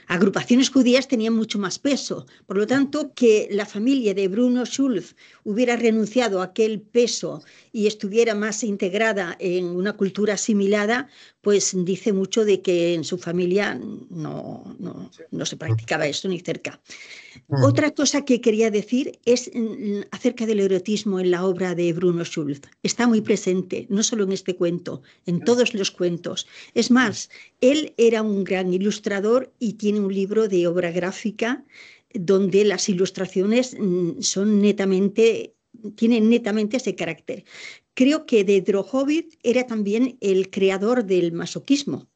agrupaciones judías tenían mucho más peso. Por lo tanto, que la familia de Bruno Schulz hubiera renunciado a aquel peso y estuviera más integrada en una cultura asimilada, pues dice mucho de que en su familia no se practicaba esto ni cerca. Otra cosa que quería decir es acerca del erotismo en la obra de Bruno Schulz. Está muy presente, no solo en este cuento, en todos los cuentos. Es más, él era un gran ilustrador y tiene un libro de obra gráfica donde las ilustraciones tienen netamente ese carácter. Creo que de Drohobit era también el creador del masoquismo,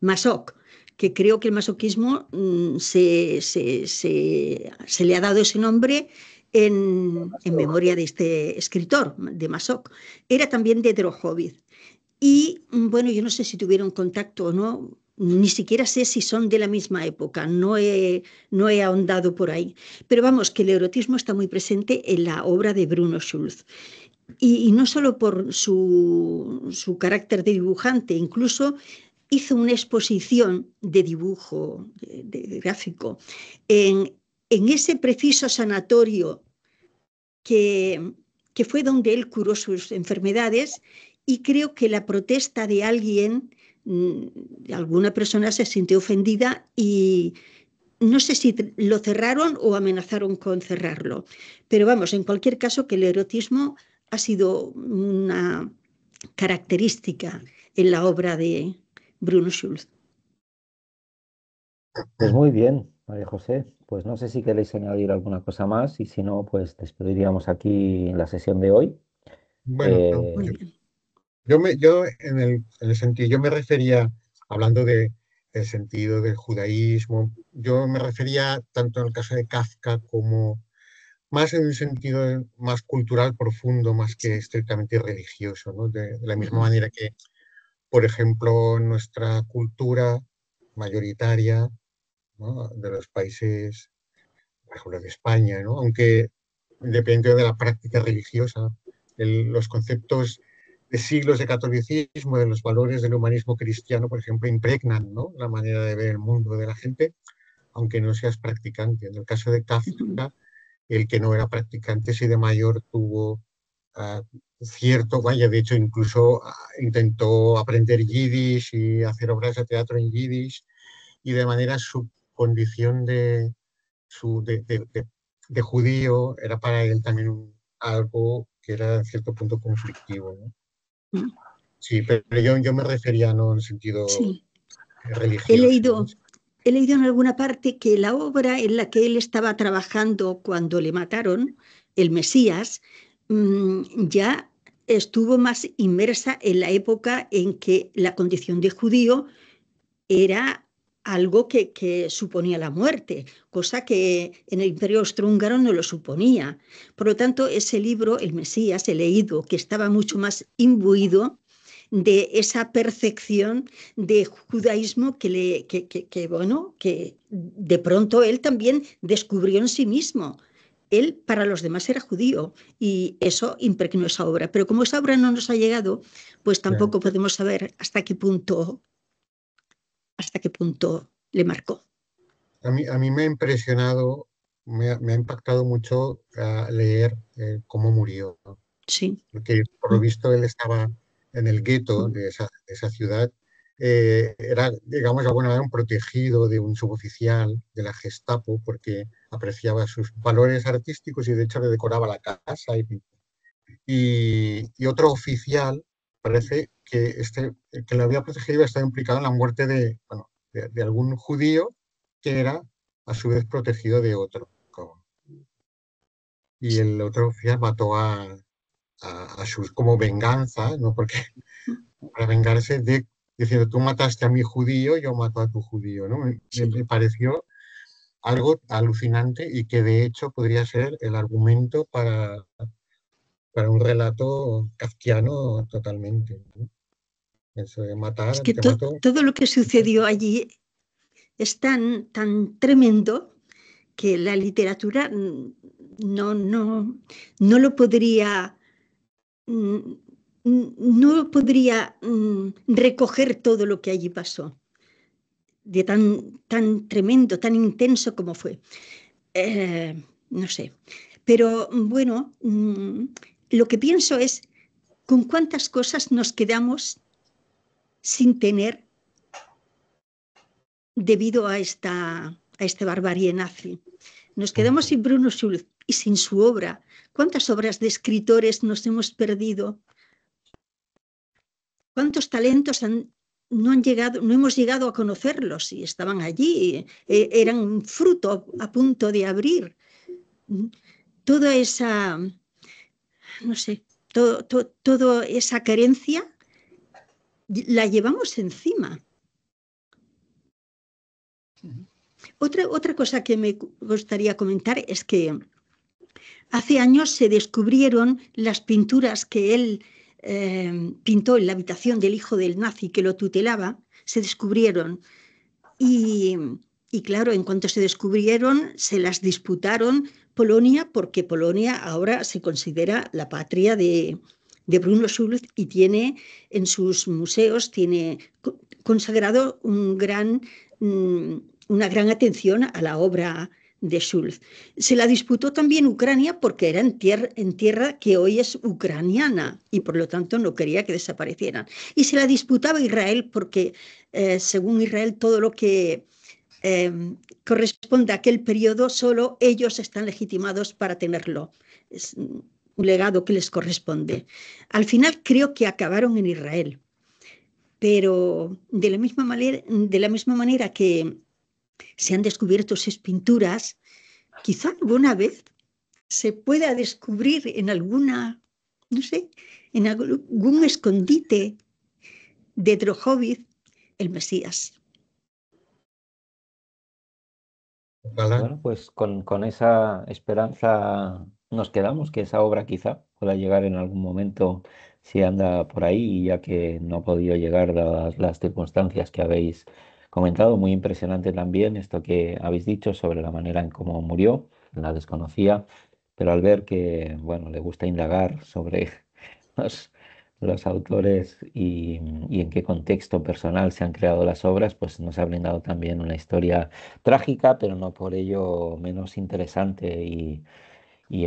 Masoch, que creo que el masoquismo se le ha dado ese nombre en memoria de este escritor, de Masoch. Era también de Drohobit. Y bueno, yo no sé si tuvieron contacto o no, ni siquiera sé si son de la misma época, no he ahondado por ahí. Pero vamos, que el erotismo está muy presente en la obra de Bruno Schulz. Y no solo por su carácter de dibujante, incluso hizo una exposición de dibujo, de gráfico, en ese preciso sanatorio que fue donde él curó sus enfermedades, y creo que la protesta de alguna persona se sintió ofendida y no sé si lo cerraron o amenazaron con cerrarlo. Pero vamos, en cualquier caso, que el erotismo ha sido una característica en la obra de Bruno Schulz.
Pues muy bien, María José. Pues no sé si queréis añadir alguna cosa más y si no, pues despediríamos aquí la sesión de hoy.
Bueno, yo en el sentido, yo me refería, hablando del sentido del judaísmo, yo me refería tanto en el caso de Kafka como más en un sentido más cultural profundo, más que estrictamente religioso, ¿no? De la misma manera que, por ejemplo, nuestra cultura mayoritaria, ¿no? De los países, por ejemplo, de España, ¿no? Aunque independientemente de la práctica religiosa, los conceptos de siglos de catolicismo, de los valores del humanismo cristiano, por ejemplo, impregnan, ¿no? La manera de ver el mundo de la gente, aunque no seas practicante. En el caso de Kafka, el que no era practicante, sí de mayor tuvo de hecho incluso intentó aprender yiddish y hacer obras de teatro en yiddish, y de manera su condición de judío era para él también algo que era en cierto punto conflictivo, ¿no? Sí, pero yo me refería no en sentido religioso.
He leído en alguna parte que la obra en la que él estaba trabajando cuando le mataron, El Mesías, ya estuvo más inmersa en la época en que la condición de judío era algo que suponía la muerte, cosa que en el Imperio Austrohúngaro no lo suponía. Por lo tanto, ese libro, El Mesías, he leído que estaba mucho más imbuido de esa percepción de judaísmo que de pronto él también descubrió en sí mismo. Él para los demás era judío y eso impregnó esa obra. Pero como esa obra no nos ha llegado, pues tampoco podemos saber hasta qué punto le marcó.
a mí me ha impresionado, me ha impactado mucho leer cómo murió, ¿no?
Sí.
Porque por lo visto él estaba en el gueto de esa ciudad. Era, digamos, de alguna manera un protegido de un suboficial de la Gestapo porque apreciaba sus valores artísticos y de hecho le decoraba la casa. Y otro oficial parece que lo había protegido y estaba implicado en la muerte bueno, de algún judío que era a su vez protegido de otro. Y el otro oficial mató a sus como venganza, ¿no? Porque para vengarse diciendo tú mataste a mi judío, yo mato a tu judío, ¿no? Me pareció algo alucinante y que de hecho podría ser el argumento para un relato kafkiano totalmente, ¿no? Eso de
Es
matar,
que
te mato.
todo lo que sucedió allí es tan tremendo que la literatura no lo podría, no podría recoger todo lo que allí pasó, de tan tremendo, tan intenso como fue. No sé. Pero bueno, lo que pienso es con cuántas cosas nos quedamos sin tener debido a esta barbarie nazi. Nos quedamos sin Bruno Schulz y sin su obra. ¿Cuántas obras de escritores nos hemos perdido? ¿Cuántos talentos no hemos llegado a conocerlos y estaban allí? Eran un fruto a punto de abrir. Toda esa, no sé, toda esa carencia la llevamos encima. Otra cosa que me gustaría comentar es que hace años se descubrieron las pinturas que él pintó en la habitación del hijo del nazi que lo tutelaba, se descubrieron. Y claro, en cuanto se descubrieron, se las disputaron Polonia, porque Polonia ahora se considera la patria de Bruno Schulz y tiene en sus museos, tiene consagrado una gran atención a la obra de Schulz. Se la disputó también Ucrania porque era en tierra que hoy es ucraniana y por lo tanto no quería que desaparecieran. Y se la disputaba Israel porque según Israel todo lo que corresponde a aquel periodo solo ellos están legitimados para tenerlo. Es un legado que les corresponde. Al final creo que acabaron en Israel, pero de la misma manera que se han descubierto sus pinturas, quizá alguna vez se pueda descubrir en alguna, no sé, en algún escondite de Drojovic el Mesías.
Bueno, pues con esa esperanza nos quedamos, que esa obra quizá pueda llegar en algún momento si anda por ahí, y ya que no ha podido llegar dadas las circunstancias que habéis comentado. Muy impresionante también esto que habéis dicho sobre la manera en cómo murió, la desconocía, pero al ver que, bueno, le gusta indagar sobre los, los autores y en qué contexto personal se han creado las obras, pues nos ha brindado también una historia trágica, pero no por ello menos interesante y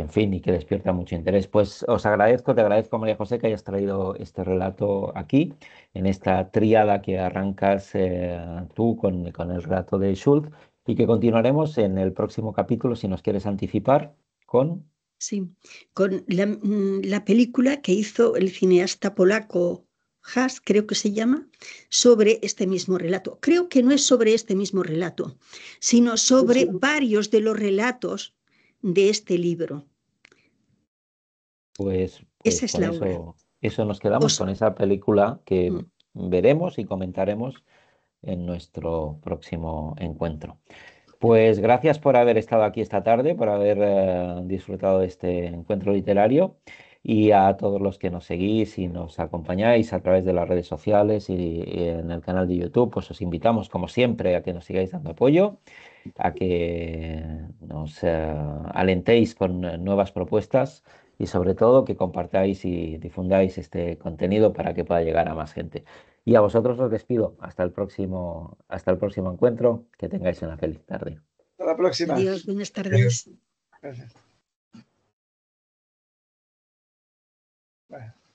en fin, y que despierta mucho interés. Pues te agradezco, María José, que hayas traído este relato aquí, en esta tríada que arrancas tú con el relato de Schulz, y que continuaremos en el próximo capítulo, si nos quieres anticipar, con...
Sí, con la película que hizo el cineasta polaco Haas, creo que se llama, sobre este mismo relato. Creo que no es sobre este mismo relato, sino sobre varios de los relatos de este libro.
Pues
Esa es
con
la obra.
eso nos quedamos, con esa película que veremos y comentaremos en nuestro próximo encuentro. Pues gracias por haber estado aquí esta tarde, por haber disfrutado de este encuentro literario, y a todos los que nos seguís y nos acompañáis a través de las redes sociales y en el canal de YouTube, pues os invitamos como siempre a que nos sigáis dando apoyo, a que nos alentéis con nuevas propuestas y sobre todo que compartáis y difundáis este contenido para que pueda llegar a más gente. Y a vosotros os despido. Hasta el próximo encuentro. Que tengáis una feliz tarde.
Hasta la próxima.
Adiós, buenas tardes.
Gracias. Bueno.